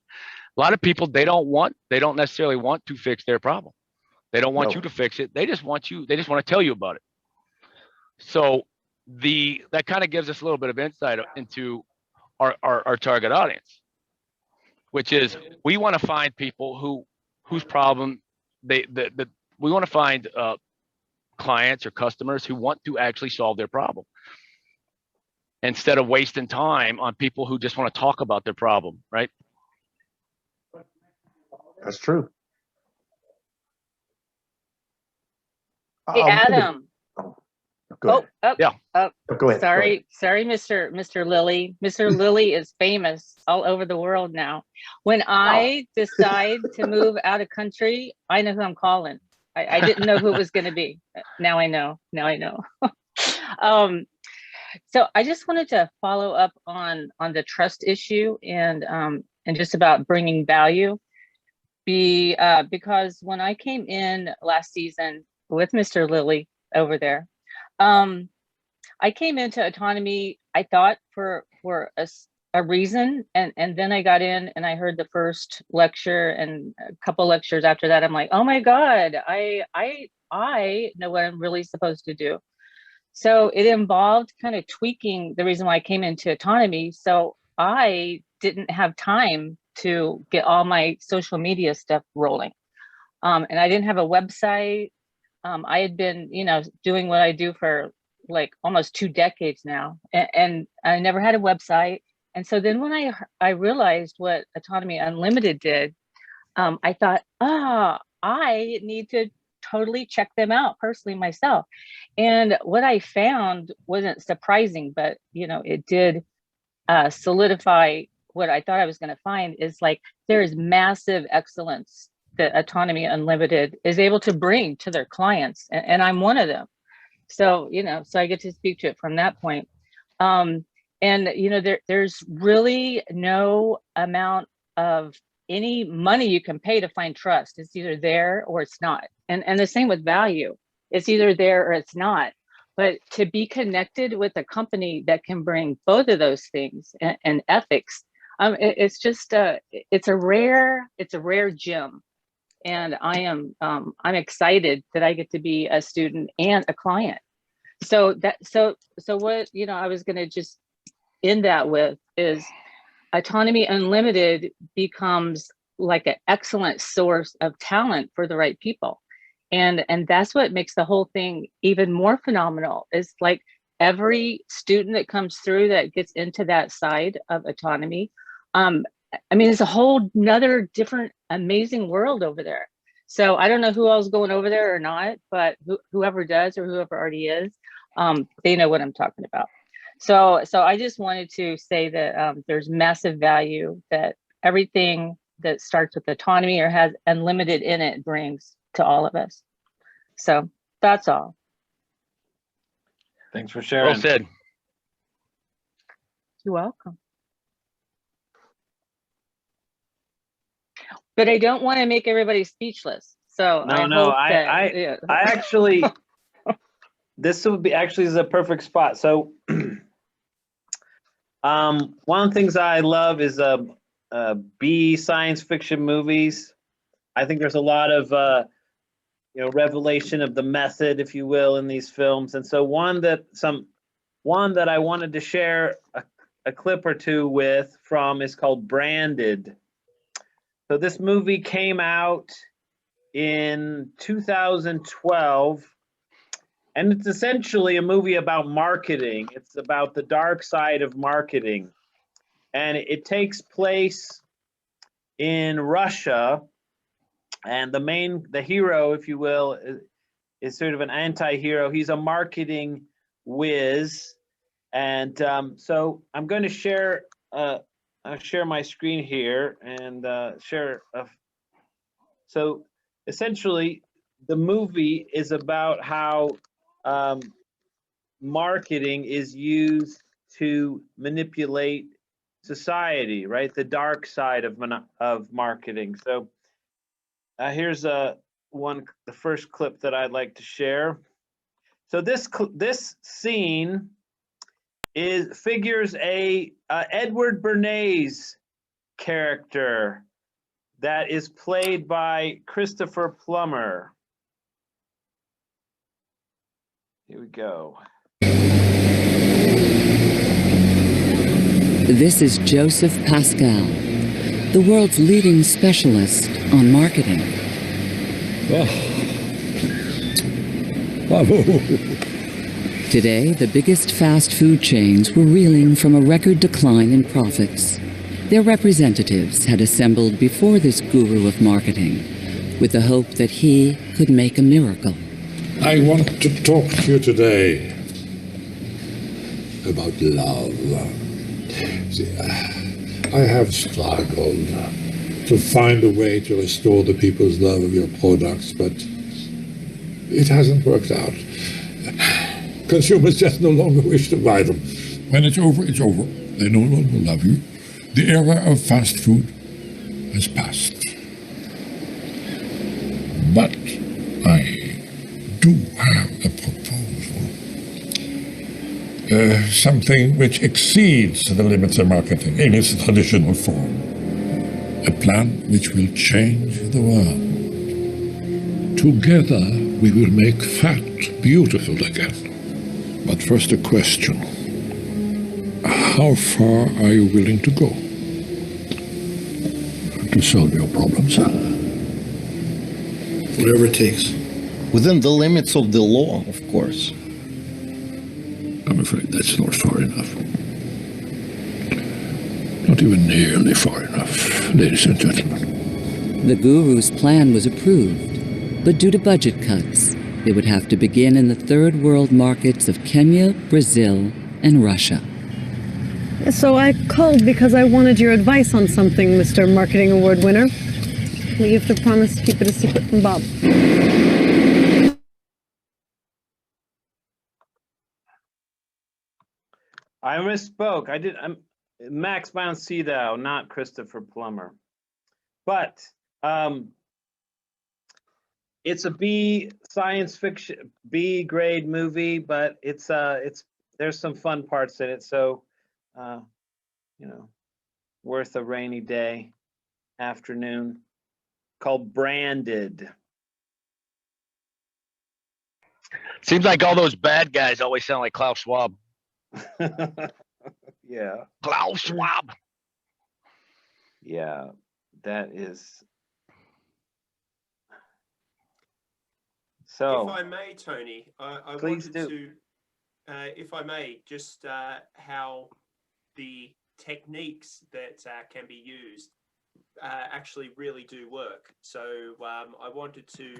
S2: a lot of people, they don't necessarily want to fix their problem. They don't want you to fix it. They just want to tell you about it. So that kind of gives us a little bit of insight into our target audience, which is we want to find people whose problem we want to find clients or customers who want to actually solve their problem, instead of wasting time on people who just want to talk about their problem, right?
S6: That's true.
S10: Hey, Adam.
S6: Go ahead. Go ahead.
S10: Sorry, Mr. Lilly. Mr. Lilly is famous all over the world now. When I decide to move out of country, I know who I'm calling. I didn't know who it was going to be. Now I know. So I just wanted to follow up on the trust issue and just about bringing value. Because when I came in last season with Mr. Lilly over there, I came into autonomy, I thought for a reason, and then I got in and I heard the first lecture and a couple lectures after that. I'm like, oh my God, I know what I'm really supposed to do. So it involved kind of tweaking the reason why I came into autonomy. So I didn't have time to get all my social media stuff rolling. And I didn't have a website. I had been, doing what I do for like almost 2 decades now, and I never had a website. And so then when I realized what Autonomy Unlimited did, I thought, I need to totally check them out personally myself. And what I found wasn't surprising, but it did solidify what I thought I was going to find, is like there is massive excellence that Autonomy Unlimited is able to bring to their clients, and I'm one of them. So so I get to speak to it from that point. And there's really no amount of any money you can pay to find trust. It's either there or it's not. And the same with value. It's either there or it's not. But to be connected with a company that can bring both of those things and ethics, it's just it's a rare gem. And I'm excited that I get to be a student and a client. So what I was going to just end that with is Autonomy Unlimited becomes like an excellent source of talent for the right people. And that's what makes the whole thing even more phenomenal, is like every student that comes through that gets into that side of autonomy. I mean, it's a whole nother different amazing world over there. So I don't know who else is going over there or not, but whoever does or whoever already is, they know what I'm talking about. So I just wanted to say that there's massive value that everything that starts with autonomy or has unlimited in it brings to all of us. So that's all.
S1: Thanks for sharing.
S2: Well said.
S10: You're welcome. But I don't want to make everybody speechless. So
S1: I actually, this would be actually is a perfect spot. So one of the things I love is B science fiction movies. I think there's a lot of revelation of the method, if you will, in these films. And so one that I wanted to share a clip or two from is called Branded. So this movie came out in 2012, and it's essentially a movie about marketing. It's about the dark side of marketing. And it takes place in Russia, and the hero, if you will, is sort of an anti-hero. He's a marketing whiz. And so I'm going to share my screen here and share. So essentially, the movie is about how marketing is used to manipulate society, right? The dark side of marketing. So here's the first clip that I'd like to share. So this scene figures a Edward Bernays character that is played by Christopher Plummer. Here we go.
S11: This is Joseph Pascal, the world's leading specialist on marketing.
S12: Bravo.
S11: Today, the biggest fast food chains were reeling from a record decline in profits. Their representatives had assembled before this guru of marketing with the hope that he could make a miracle.
S12: I want to talk to you today about love. See, I have struggled to find a way to restore the people's love of your products, but it hasn't worked out. Consumers just no longer wish to buy them. When it's over, it's over. They no longer love you. The era of fast food has passed. But I do have a proposal. Something which exceeds the limits of marketing in its traditional form. A plan which will change the world. Together, we will make fat beautiful again. But first a question. How far are you willing to go to solve your problems?
S13: Whatever it takes. Within the limits of the law, of course.
S12: I'm afraid that's not far enough. Not even nearly far enough, ladies and gentlemen.
S11: The guru's plan was approved, but due to budget cuts, they would have to begin in the third world markets of Kenya, Brazil, and Russia.
S14: So I called because I wanted your advice on something, Mr. Marketing Award winner. Will you have to promise to keep it a secret from Bob?
S1: I misspoke. I'm Max von Sydow, not Christopher Plummer. But it's a B science fiction, B grade movie, but it's there's some fun parts in it. So, worth a rainy day afternoon. Called Branded.
S2: Seems like all those bad guys always sound like Klaus Schwab.
S1: Yeah.
S2: Klaus Schwab.
S1: Yeah. That is. So.
S4: If I may, Tony, I
S1: Please
S4: wanted
S1: do.
S4: to, if I may, just how the techniques that can be used actually really do work. So I wanted to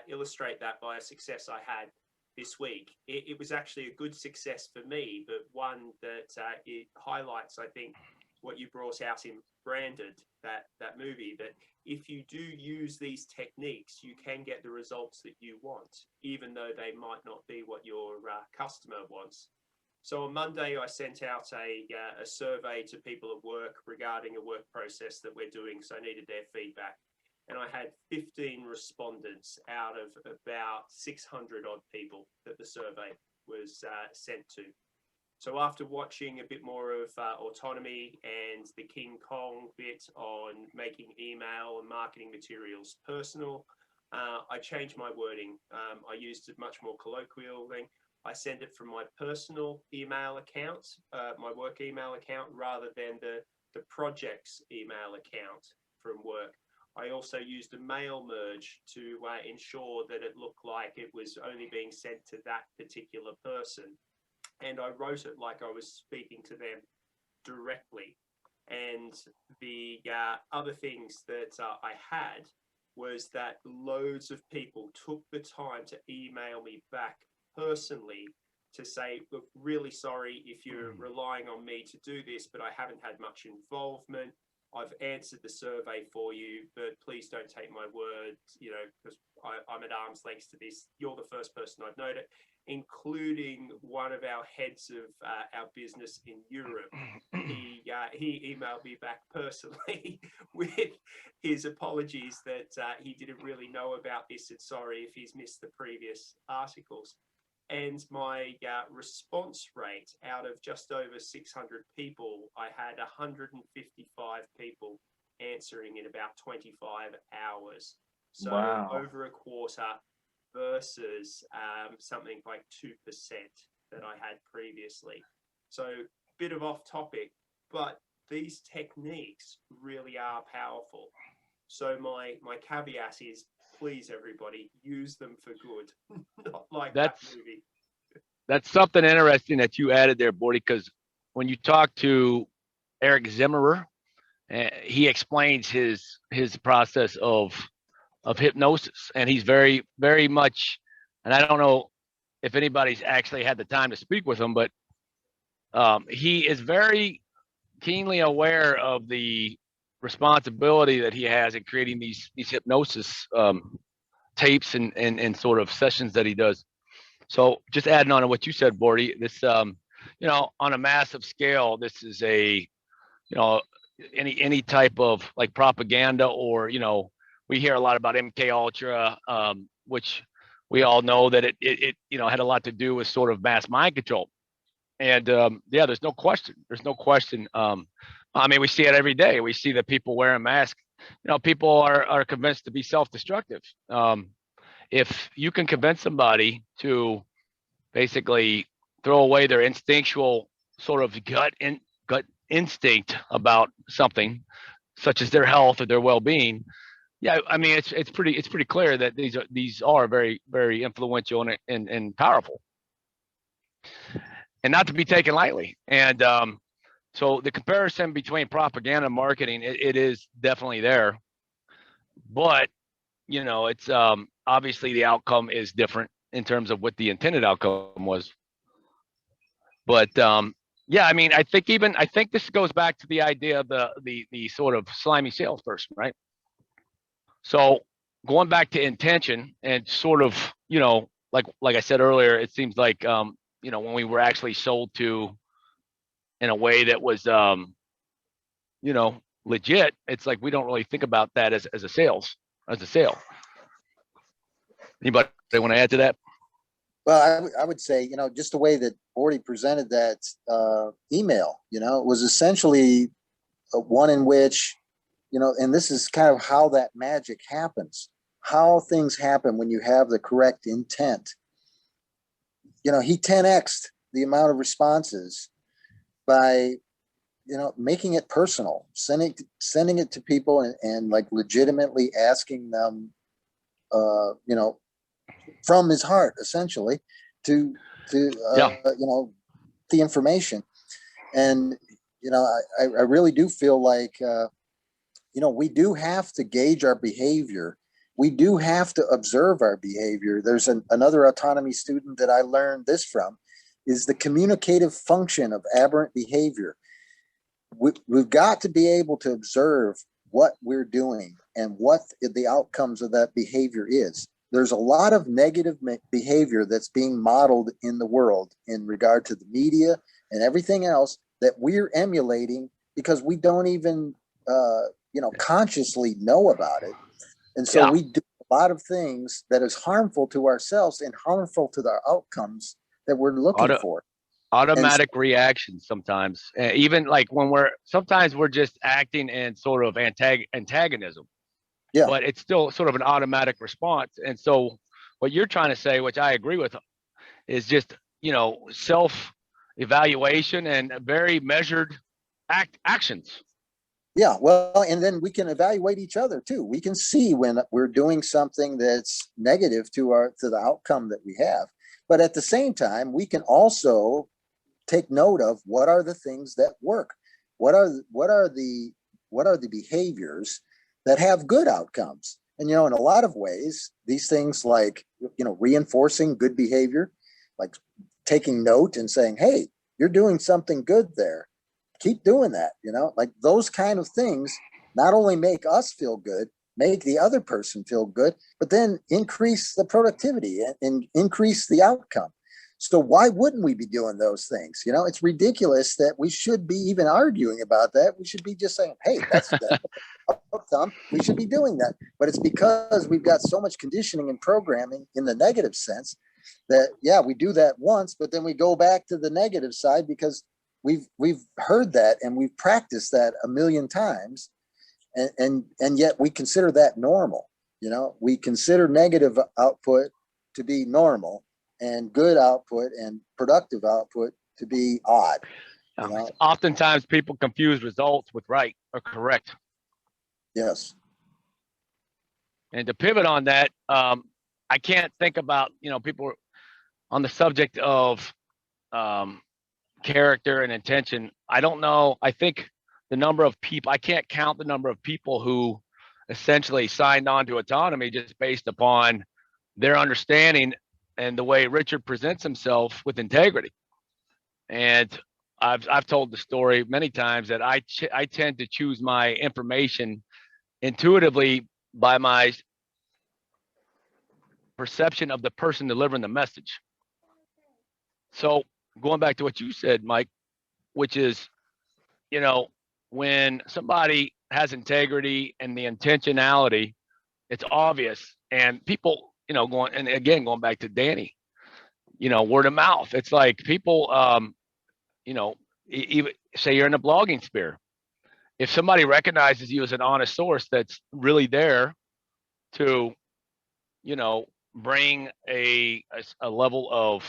S4: illustrate that by a success I had this week. It was actually a good success for me, but one that it highlights, I think, what you brought out in Branded, that movie, that if you do use these techniques, you can get the results that you want, even though they might not be what your customer wants. So on Monday, I sent out a survey to people at work regarding a work process that we're doing, so I needed their feedback. And I had 15 respondents out of about 600 odd people that the survey was sent to. So after watching a bit more of Autonomy and the King Kong bit on making email and marketing materials personal, I changed my wording. I used a much more colloquial thing. I send it from my personal email account, my work email account, rather than the project's email account from work. I also used a mail merge to ensure that it looked like it was only being sent to that particular person. And I wrote it like I was speaking to them directly. And the other things that I had was that loads of people took the time to email me back personally to say, look, really sorry if you're relying on me to do this, but I haven't had much involvement. I've answered the survey for you, but please don't take my word, you know, because I'm at arm's length to this. You're the first person I've noted, including one of our heads of our business in Europe. He emailed me back personally with his apologies that he didn't really know about this and sorry if he's missed the previous articles. And my response rate out of just over 600 people, I had 155 people answering in about 25 hours. So
S1: wow.
S4: Over a quarter versus something like 2% that I had previously. So bit of off topic, but these techniques really are powerful. So my caveat is, please, everybody, use them for good, not like that movie.
S2: That's something interesting that you added there, Bordy, because when you talk to Eric Zimmerer, he explains his process of hypnosis, and he's very, very much, and I don't know if anybody's actually had the time to speak with him, but he is very keenly aware of the responsibility that he has in creating these hypnosis tapes and sort of sessions that he does. So just adding on to what you said, Bordy, this you know, on a massive scale, this is a, you know, any type of like propaganda, or, you know, we hear a lot about MK Ultra, which we all know that it you know, had a lot to do with sort of mass mind control. And yeah, there's no question. I mean, we see it every day. We see that people wearing masks, you know, people are convinced to be self-destructive. If you can convince somebody to basically throw away their instinctual sort of gut instinct about something, such as their health or their well-being, yeah, I mean, it's pretty clear that these are very, very influential and powerful, and not to be taken lightly. And so the comparison between propaganda and marketing, it is definitely there, but you know, it's obviously the outcome is different in terms of what the intended outcome was. But yeah, I mean, I think this goes back to the idea of the sort of slimy salesperson, right? So going back to intention and sort of, you know, like I said earlier, it seems like you know, when we were actually sold to in a way that was you know, legit, it's like we don't really think about that as a sale. Anybody want to add to that?
S3: Well, I would say, you know, just the way that Bordy presented that email, you know, it was essentially one in which, you know, and this is kind of how that magic happens, how things happen when you have the correct intent. You know, he 10x'd the amount of responses by making it personal, sending it to people and like legitimately asking them, from his heart, essentially, to the information. And, I really do feel like, we do have to gauge our behavior. We do have to observe our behavior. There's another autonomy student that I learned this from, is the communicative function of aberrant behavior. We've got to be able to observe what we're doing and what the outcomes of that behavior is. There's a lot of negative behavior that's being modeled in the world in regard to the media and everything else that we're emulating because we don't even, consciously know about it. And so we do a lot of things that is harmful to ourselves and harmful to the outcomes that we're looking for.
S2: Automatic reactions sometimes, even like when sometimes we're just acting in sort of antagonism. Yeah. But it's still sort of an automatic response. And so what you're trying to say, which I agree with, is just, self-evaluation and very measured actions.
S3: Yeah, well, and then we can evaluate each other too. We can see when we're doing something that's negative to the outcome that we have. But at the same time, we can also take note of what are the things that work. What are the behaviors that have good outcomes? And in a lot of ways, these things like reinforcing good behavior, like taking note and saying, "Hey, you're doing something good there. Keep doing that." Like those kind of things not only make us feel good, make the other person feel good, but then increase the productivity and increase the outcome. So why wouldn't we be doing those things? It's ridiculous that we should be even arguing about that. We should be just saying, "Hey, that's the outcome. We should be doing that." But it's because we've got so much conditioning and programming in the negative sense that, we do that once, but then we go back to the negative side because we've heard that and we've practiced that a million times. And yet we consider that normal. We consider negative output to be normal and good output and productive output to be odd.
S2: Oftentimes people confuse results with right or correct.
S3: Yes.
S2: And to pivot on that, I can't think about, people on the subject of character and intention. I don't know. I think the number of people, I can't count the number of people who essentially signed on to autonomy just based upon their understanding and the way Richard presents himself with integrity. And I've told the story many times that I tend to choose my information intuitively by my perception of the person delivering the message. So going back to what you said, Mike, which is, when somebody has integrity and the intentionality, it's obvious. And people, going back to Danny, word of mouth. It's like people, even say you're in a blogging sphere. If somebody recognizes you as an honest source that's really there to, bring a level of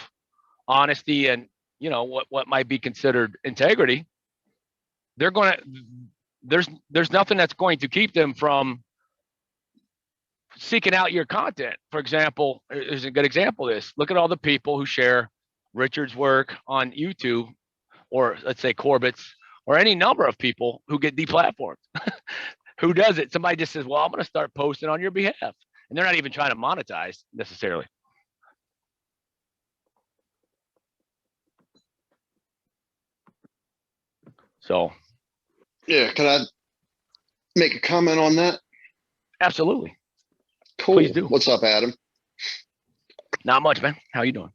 S2: honesty and, what might be considered integrity, there's nothing that's going to keep them from seeking out your content. For example, there's a good example of this. Look at all the people who share Richard's work on YouTube, or let's say Corbett's, or any number of people who get deplatformed. Who does it? Somebody just says, "Well, I'm going to start posting on your behalf." And they're not even trying to monetize necessarily. So.
S15: Yeah, can I make a comment on that?
S2: Absolutely.
S15: Cool.
S2: Please do.
S15: What's up, Adam?
S2: Not much, man. How you doing?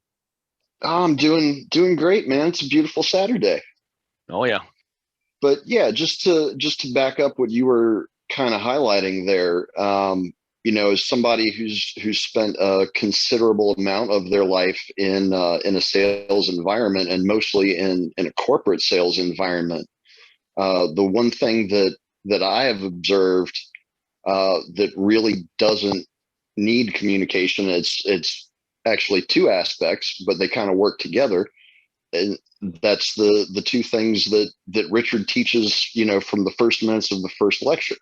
S15: I'm doing great, man. It's a beautiful Saturday.
S2: Oh yeah.
S15: But yeah, just to back up what you were kind of highlighting there, as somebody who's spent a considerable amount of their life in a sales environment, and mostly in a corporate sales environment, the one thing that I have observed that really doesn't need communication, it's actually two aspects, but they kind of work together, and that's the two things that Richard teaches, you know, from the first minutes of the first lecture,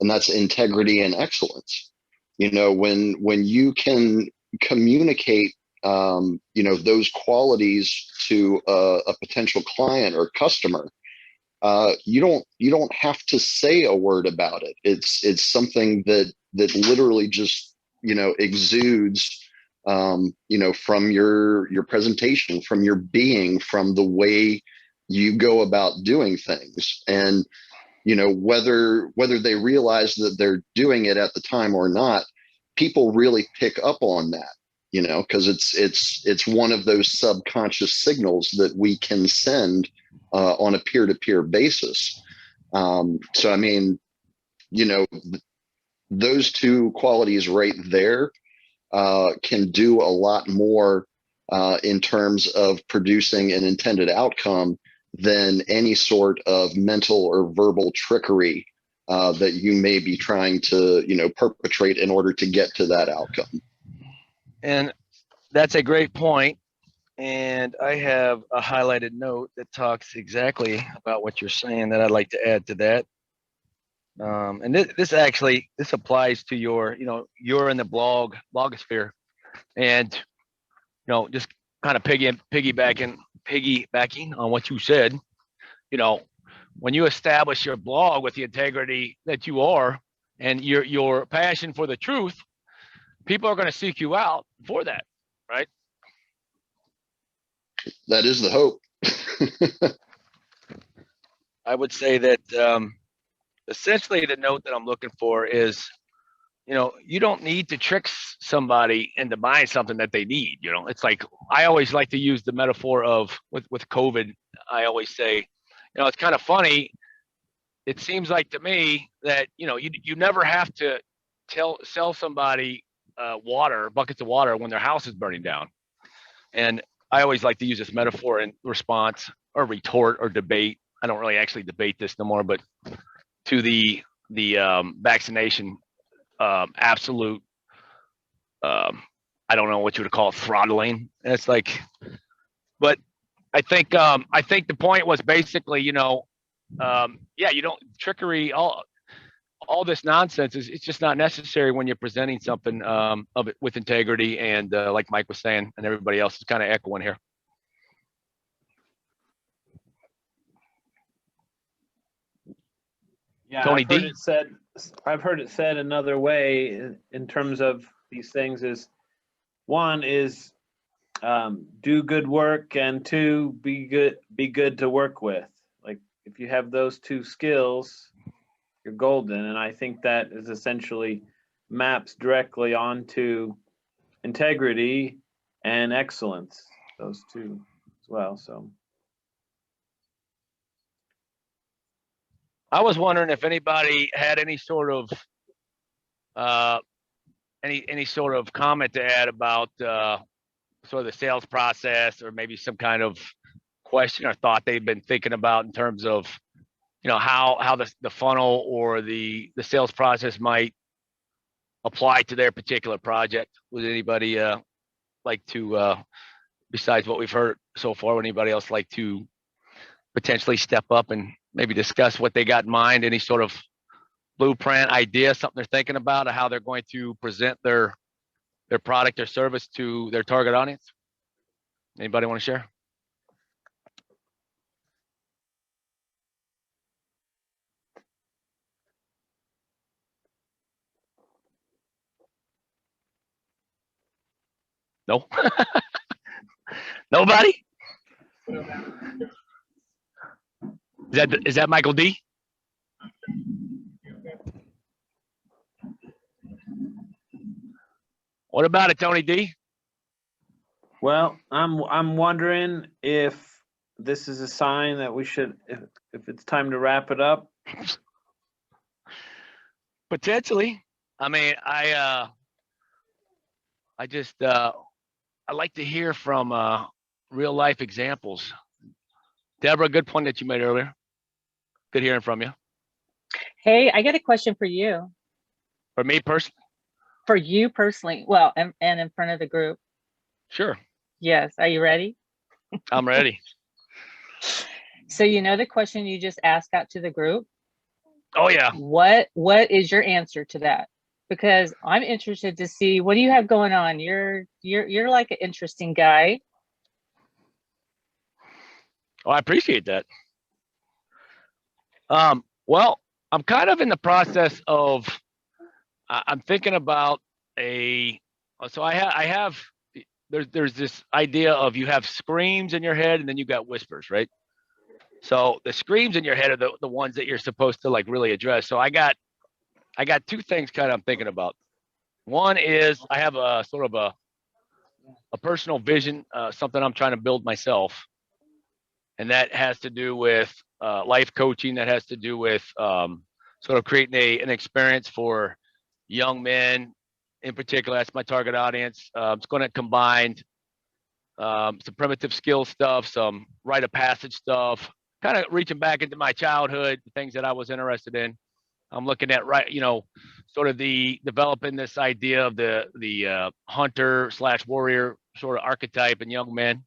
S15: and that's integrity and excellence. You know, when you can communicate, you know, those qualities to a potential client or customer, you don't have to say a word about it. It's something that literally just, you know, exudes, you know, from your presentation, from your being, from the way you go about doing things. And, you know, whether they realize that they're doing it at the time or not, people really pick up on that, you know, because it's one of those subconscious signals that we can send on a peer-to-peer basis. So, I mean, you know, those two qualities right there can do a lot more in terms of producing an intended outcome than any sort of mental or verbal trickery that you may be trying to, you know, perpetrate in order to get to that outcome.
S2: And that's a great point. And I have a highlighted note that talks exactly about what you're saying that I'd like to add to that. And this applies to your, you know, you're in the blogosphere, and, you know, just kind of piggybacking on what you said. You know, when you establish your blog with the integrity that you are and your passion for the truth, people are going to seek you out for that, right?
S15: That is the hope.
S2: I would say that essentially the note that I'm looking for is, you know, you don't need to trick somebody into buying something that they need. You know, it's like, I always like to use the metaphor of with COVID. I always say, you know, it's kind of funny. It seems like to me that, you know, you never have to sell somebody buckets of water when their house is burning down. And I always like to use this metaphor in response or retort or debate. I don't really actually debate this no more, but to the vaccination absolute, I don't know what you would call it, throttling. And it's like, but I think the point was basically, you know, yeah, you don't trickery, all this nonsense it's just not necessary when you're presenting something of it with integrity, and like Mike was saying, and everybody else is kind of echoing here.
S1: Yeah,
S2: Tony
S1: D. I've heard it said another way in terms of these things is, one is do good work, and two, be good to work with. Like, if you have those two skills, you're golden. And I think that is essentially maps directly onto integrity and excellence, those two as well. So
S2: I was wondering if anybody had any sort of any sort of comment to add about sort of the sales process, or maybe some kind of question or thought they've been thinking about in terms of, you know, how the funnel or the sales process might apply to their particular project. Would anybody like to, besides what we've heard so far, would anybody else like to potentially step up and maybe discuss what they got in mind, any sort of blueprint idea, something they're thinking about, or how they're going to present their product or service to their target audience? Anybody want to share? No. Nobody? Is that Michael D? What about it, Tony D?
S1: Well, I'm wondering if this is a sign that we should, if it's time to wrap it up.
S2: Potentially. I mean, I like to hear from real life examples. Deborah, good point that you made earlier. Good hearing from you.
S10: Hey, I got a question for you.
S2: For me personally?
S10: For you personally. Well, and in front of the group.
S2: Sure.
S10: Yes. Are you ready?
S2: I'm ready.
S10: So you know the question you just asked out to the group?
S2: Oh yeah.
S10: What is your answer to that? Because I'm interested to see what do you have going on. You're like an interesting guy.
S2: Oh, I appreciate that. Well, I'm kind of in the process of I'm thinking about so I have there's this idea of you have screams in your head and then you got whispers, right? So the screams in your head are the ones that you're supposed to like really address. So I got two things kind of I'm thinking about. One is I have a sort of a personal vision, something I'm trying to build myself. And that has to do with life coaching. That has to do with sort of creating an experience for young men in particular. That's my target audience. It's going to combine some primitive skill stuff, some rite of passage stuff, kind of reaching back into my childhood, the things that I was interested in. I'm looking at sort of developing this idea of the hunter / warrior sort of archetype in young men.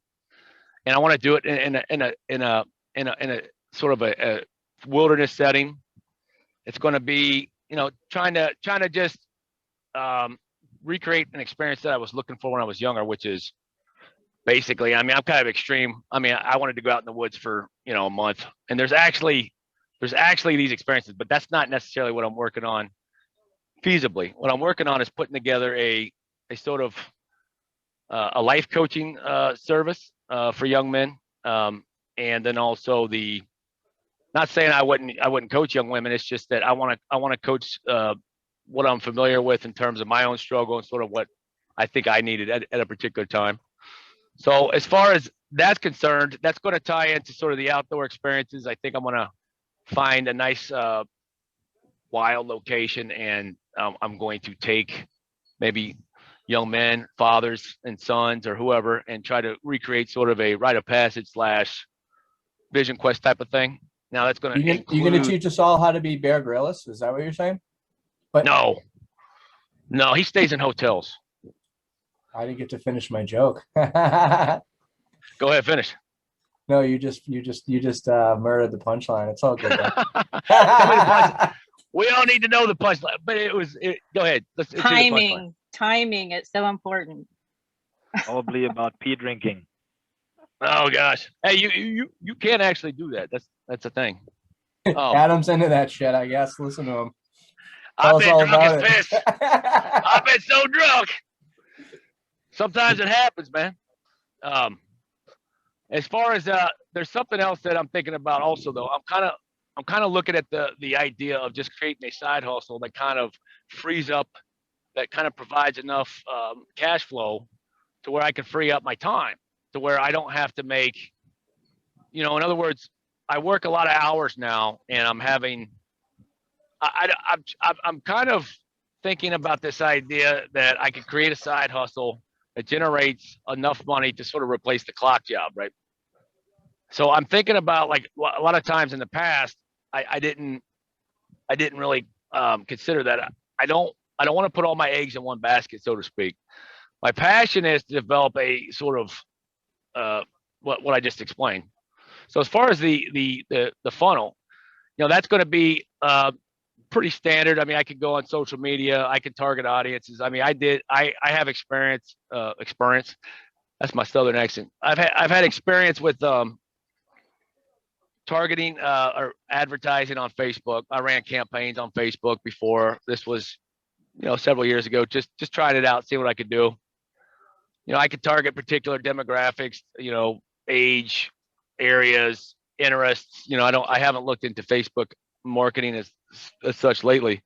S2: And I want to do it in a sort of a wilderness setting. It's going to be, trying to just recreate an experience that I was looking for when I was younger, which is basically, I'm kind of extreme. I wanted to go out in the woods for, a month, and there's actually these experiences, but that's not necessarily what I'm working on feasibly. What I'm working on is putting together a sort of a life coaching service for young men, and then also not saying I wouldn't coach young women. It's just that I want to coach what I'm familiar with in terms of my own struggle and sort of what I think I needed at a particular time. So as far as that's concerned, that's going to tie into sort of the outdoor experiences. I think I'm going to find a nice wild location, and I'm going to take maybe young men, fathers and sons or whoever, and try to recreate sort of a rite of passage / vision quest type of thing. Now that's going to
S7: you're going to teach us all how to be Bear Grylls. Is that what you're saying? But
S2: no, he stays in hotels.
S7: I didn't get to finish my joke.
S2: Go ahead, finish.
S7: No, you just murdered the punchline. It's all good.
S2: We don't need to know the punchline, but go ahead.
S10: Timing, it's so important.
S9: Probably about pee drinking.
S2: Oh gosh. Hey, you can't actually do that. That's a thing. Oh.
S7: Adam's into that shit, I guess. Listen to him.
S2: I've been drunk as piss. I've been so drunk. Sometimes it happens, man. As far as there's something else that I'm thinking about also though. I'm kind of looking at the idea of just creating a side hustle that kind of frees up, that kind of provides enough cash flow to where I can free up my time, to where I don't have to make, in other words, I work a lot of hours now, and I'm kind of thinking about this idea that I could create a side hustle that generates enough money to sort of replace the clock job, right? So I'm thinking about, like, a lot of times in the past, I didn't really consider that. I don't want to put all my eggs in one basket, so to speak. My passion is to develop a sort of what I just explained. So as far as the funnel, that's going to be pretty standard. I could go on social media. I can target audiences. I have experience. That's my Southern accent. I've had experience with targeting or advertising on Facebook. I ran campaigns on Facebook before. This was, several years ago. Just trying it out, see what I could do. I could target particular demographics, age, areas, interests. I haven't looked into Facebook marketing as such lately,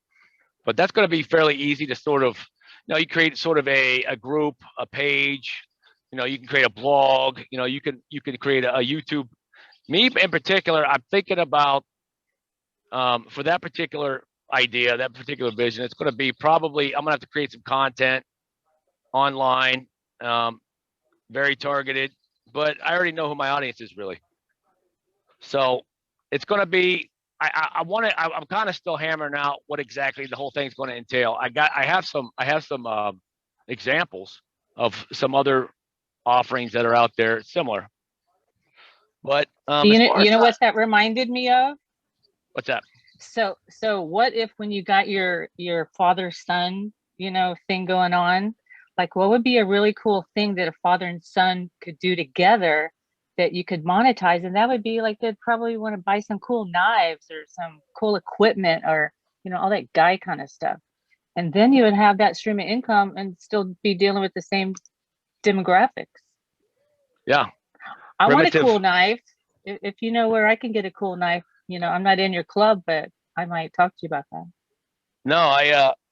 S2: but that's going to be fairly easy to sort of, you create sort of a group, a page. You can create a blog. You can create a YouTube. Me in particular, I'm thinking about for that particular idea, that particular vision, it's going to be probably, I'm going to have to create some content online, very targeted, but I already know who my audience is really. So it's going to be, I'm kind of still hammering out what exactly the whole thing's going to entail. I have some examples of some other offerings that are out there similar. But
S10: you know what that reminded me of?
S2: What's that?
S10: So what if when you got your father son, thing going on, like what would be a really cool thing that a father and son could do together that you could monetize? And that would be like they'd probably want to buy some cool knives or some cool equipment or all that guy kind of stuff. And then you would have that stream of income and still be dealing with the same demographics.
S2: Yeah.
S10: I want a cool knife. If you know where I can get a cool knife, I'm not in your club, but I might talk to you about that.
S2: No,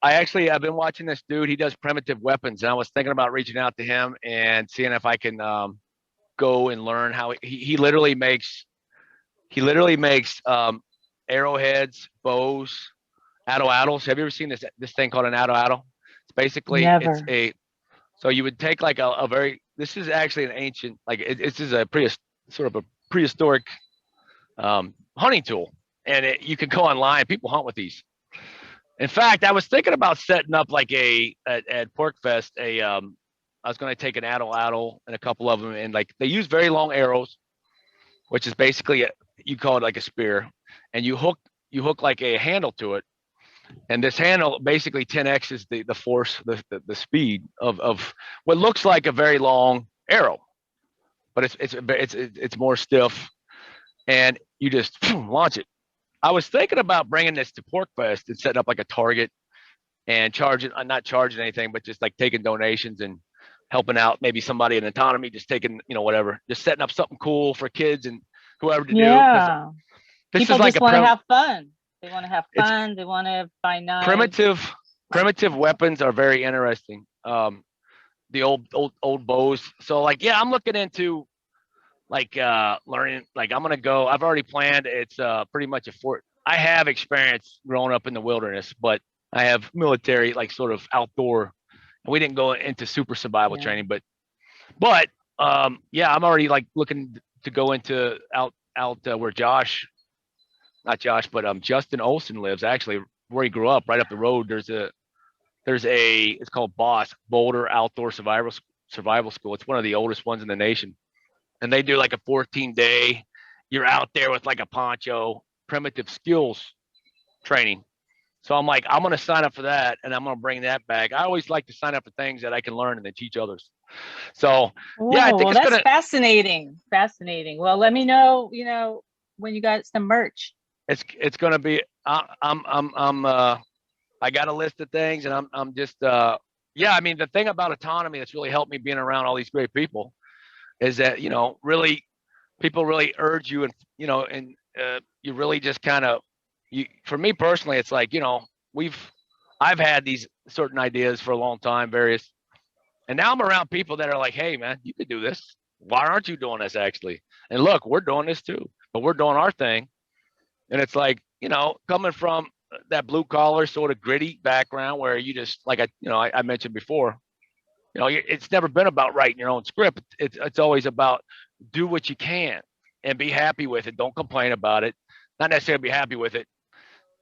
S2: I've been watching this dude. He does primitive weapons, and I was thinking about reaching out to him and seeing if I can go and learn how he literally makes arrowheads, bows, atlatls. Have you ever seen this thing called an atlatl? It's basically
S10: Never.
S2: So you would take like a very, this is actually an ancient, like this is a sort of a prehistoric hunting tool, and you can go online. People hunt with these. In fact, I was thinking about setting up like at PorcFest I was going to take an atlatl and a couple of them, and like they use very long arrows, which is basically you call it like a spear, and you hook like a handle to it, and this handle basically 10x's the force, the speed of what looks like a very long arrow, but it's more stiff, and you just launch it. I was thinking about bringing this to PorcFest and setting up like a target and not charging anything, but just like taking donations and helping out maybe somebody in autonomy, just taking, whatever, just setting up something cool for kids and whoever to do.
S10: Yeah.
S2: This
S10: People
S2: is like
S10: just want to have fun. They want to have fun. They want to buy knives.
S2: Primitive weapons are very interesting. The old bows. So like, yeah, I'm looking into like learning, like I'm I've already planned. It's pretty much I have experience growing up in the wilderness, but I have military, like sort of outdoor, and we didn't go into super survival training, but yeah, I'm already like looking to go into out where Justin Olson lives, actually where he grew up, right up the road. It's called BOSS, Boulder Outdoor Survival School. It's one of the oldest ones in the nation. And they do like a 14-day, you're out there with like a poncho, primitive skills training. So I'm like, I'm going to sign up for that, and I'm going to bring that back. I always like to sign up for things that I can learn and then teach others. So yeah, I think
S10: that's fascinating. Fascinating. Well, let me know, when you got some merch.
S2: It's going to be, I got a list of things, and I'm just, yeah, I mean, the thing about autonomy that's really helped me being around all these great people is that, really people really urge you, and, you really just kind of, for me personally, it's like, I've had these certain ideas for a long time, various, and now I'm around people that are like, hey man, you could do this. Why aren't you doing this actually? And look, we're doing this too, but we're doing our thing. And it's like, coming from that blue collar sort of gritty background where you just like, I mentioned before, it's never been about writing your own script. It's always about do what you can and be happy with it. Don't complain about it. Not necessarily be happy with it.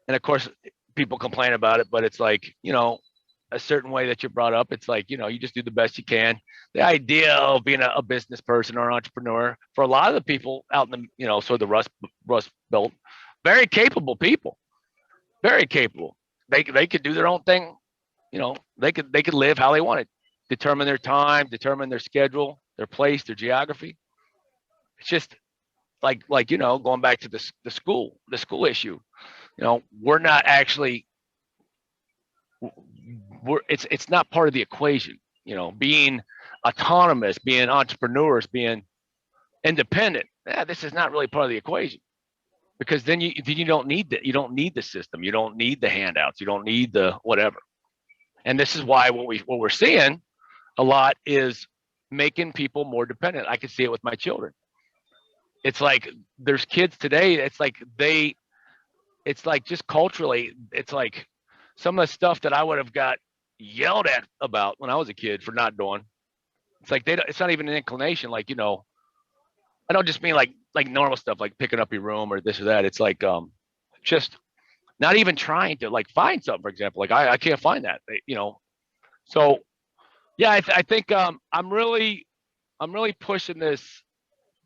S2: And of course, people complain about it, but it's like, a certain way that you're brought up. It's like, you just do the best you can. The idea of being a business person or an entrepreneur for a lot of the people out in the, sort of the Rust Belt, very capable people, very capable. They could do their own thing. They could live how they wanted, determine their time, determine their schedule, their place, their geography. It's just like, going back to the school issue, we're not actually, it's not part of the equation, being autonomous, being entrepreneurs, being independent. Yeah, this is not really part of the equation, because then you don't need that. You don't need the system. You don't need the handouts. You don't need the whatever. And this is why what we're seeing a lot is making people more dependent. I can see it with my children. It's like there's kids today. It's like just culturally, it's like some of the stuff that I would have got yelled at about when I was a kid for not doing. It's like it's not even an inclination. Like, I don't just mean like normal stuff, like picking up your room or this or that. It's like just not even trying to like find something, for example. Like I can't find that, So yeah, I think I'm really pushing this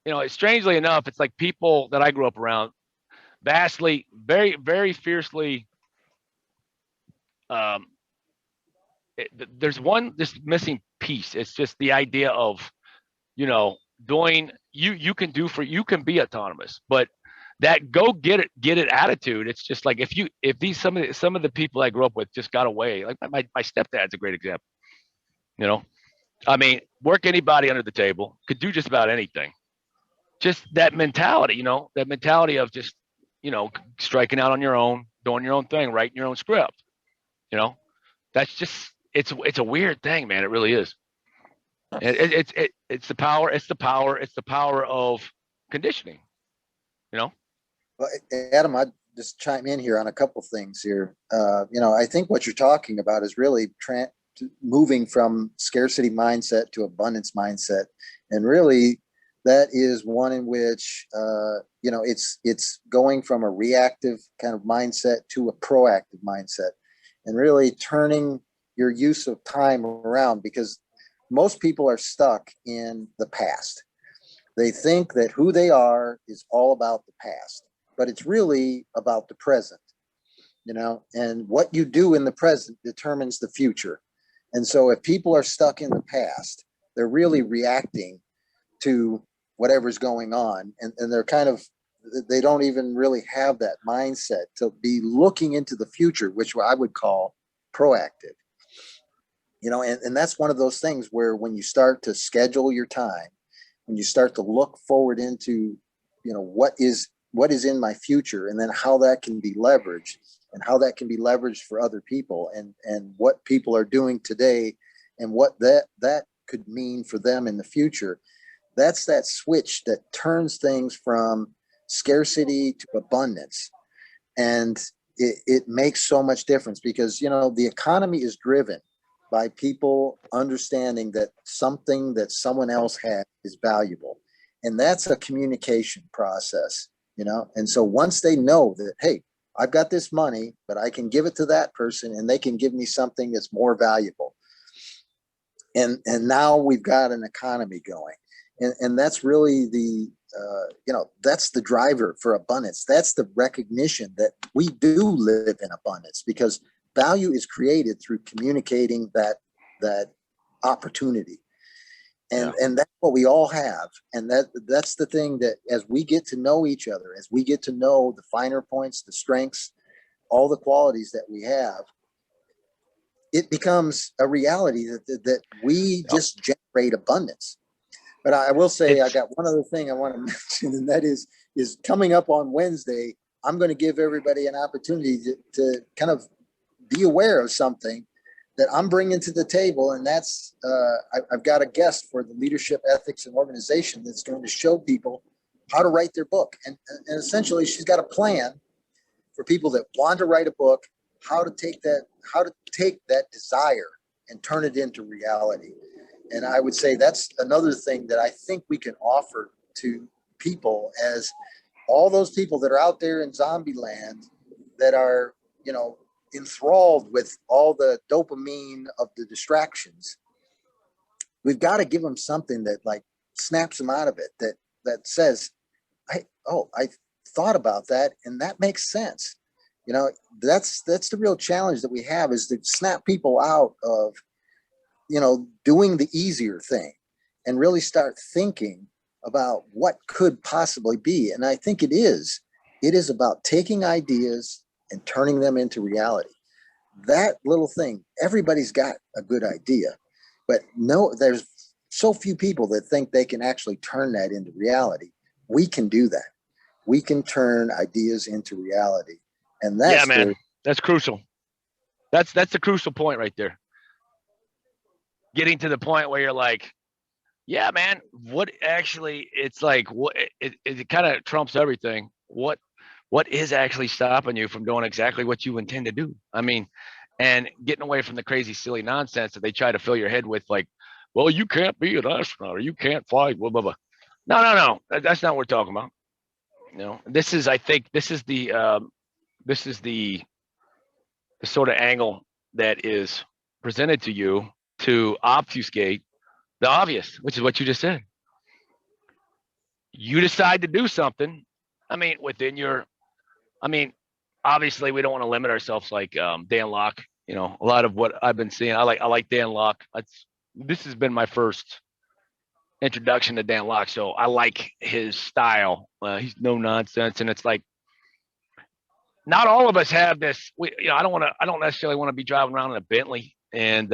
S2: you know, strangely enough, it's like people that I grew up around, vastly, very, very fiercely. There's this missing piece. It's just the idea of, you know, doing you can be autonomous, but that go get it attitude. It's just like if some of the people I grew up with just got away. Like my stepdad's a great example. You know, I mean, work anybody under the table, could do just about anything. Just that mentality, you know, that mentality of just, you know, striking out on your own, doing your own thing, writing your own script. You know, that's just it's a weird thing, man. It really is. It's the power of conditioning. You know.
S3: Well, Adam, I'd just chime in here on a couple things here. You know, I think what you're talking about is really moving from scarcity mindset to abundance mindset, and really that is one in which you know, it's going from a reactive kind of mindset to a proactive mindset, and really turning your use of time around, because most people are stuck in the past. They think that who they are is all about the past, but it's really about the present, you know, and what you do in the present determines the future. And so if people are stuck in the past, they're really reacting to whatever's going on, and they're kind of, they don't even really have that mindset to be looking into the future, which I would call proactive. You know, and that's one of those things where when you start to schedule your time, when you start to look forward into, you know, what is in my future, and then how that can be leveraged, and how that can be leveraged for other people, and what people are doing today, and what that could mean for them in the future. That's that switch that turns things from scarcity to abundance. And it makes so much difference, because, you know, the economy is driven by people understanding that something that someone else has is valuable. And that's a communication process, you know? And so once they know that, hey, I've got this money, but I can give it to that person and they can give me something that's more valuable. And now we've got an economy going. And that's really the, you know, that's the driver for abundance. That's the recognition that we do live in abundance, because value is created through communicating that opportunity. And that's what we all have. And that's the thing, that as we get to know each other, as we get to know the finer points, the strengths, all the qualities that we have, it becomes a reality that we just generate abundance. But I will say, I got one other thing I want to mention, and that is coming up on Wednesday, I'm going to give everybody an opportunity to kind of be aware of something that I'm bringing to the table. And that's, I've got a guest for the Leadership, Ethics, and Organization that's going to show people how to write their book. And essentially, she's got a plan for people that want to write a book, how to take that desire and turn it into reality. And I would say that's another thing that I think we can offer to people, as all those people that are out there in zombie land that are, you know, enthralled with all the dopamine of the distractions. We've got to give them something that like snaps them out of it, that says, I thought about that, and that makes sense. You know, that's the real challenge that we have, is to snap people out of, you know, doing the easier thing and really start thinking about what could possibly be. And I think it is about taking ideas and turning them into reality. That little thing, everybody's got a good idea, but no, there's so few people that think they can actually turn that into reality. We can do that. We can turn ideas into reality. And that's,
S2: yeah, man, that's crucial. That's the crucial point right there. Getting to the point where you're like, yeah, man, what actually, it's like, what it kind of trumps everything. What is actually stopping you from doing exactly what you intend to do? I mean, and getting away from the crazy, silly nonsense that they try to fill your head with, like, well, you can't be an astronaut, or you can't fly, blah, blah, blah. No. That's not what we're talking about. You know, I think this is the sort of angle that is presented to you to obfuscate the obvious, which is what you just said. you decide to do something. I mean, within your, I mean, obviously we don't want to limit ourselves like Dan Locke. You know, a lot of what I've been seeing, I like Dan Locke. This has been my first introduction to Dan Locke, so I like his style. He's no nonsense, and it's like not all of us have this. I don't necessarily want to be driving around in a Bentley, and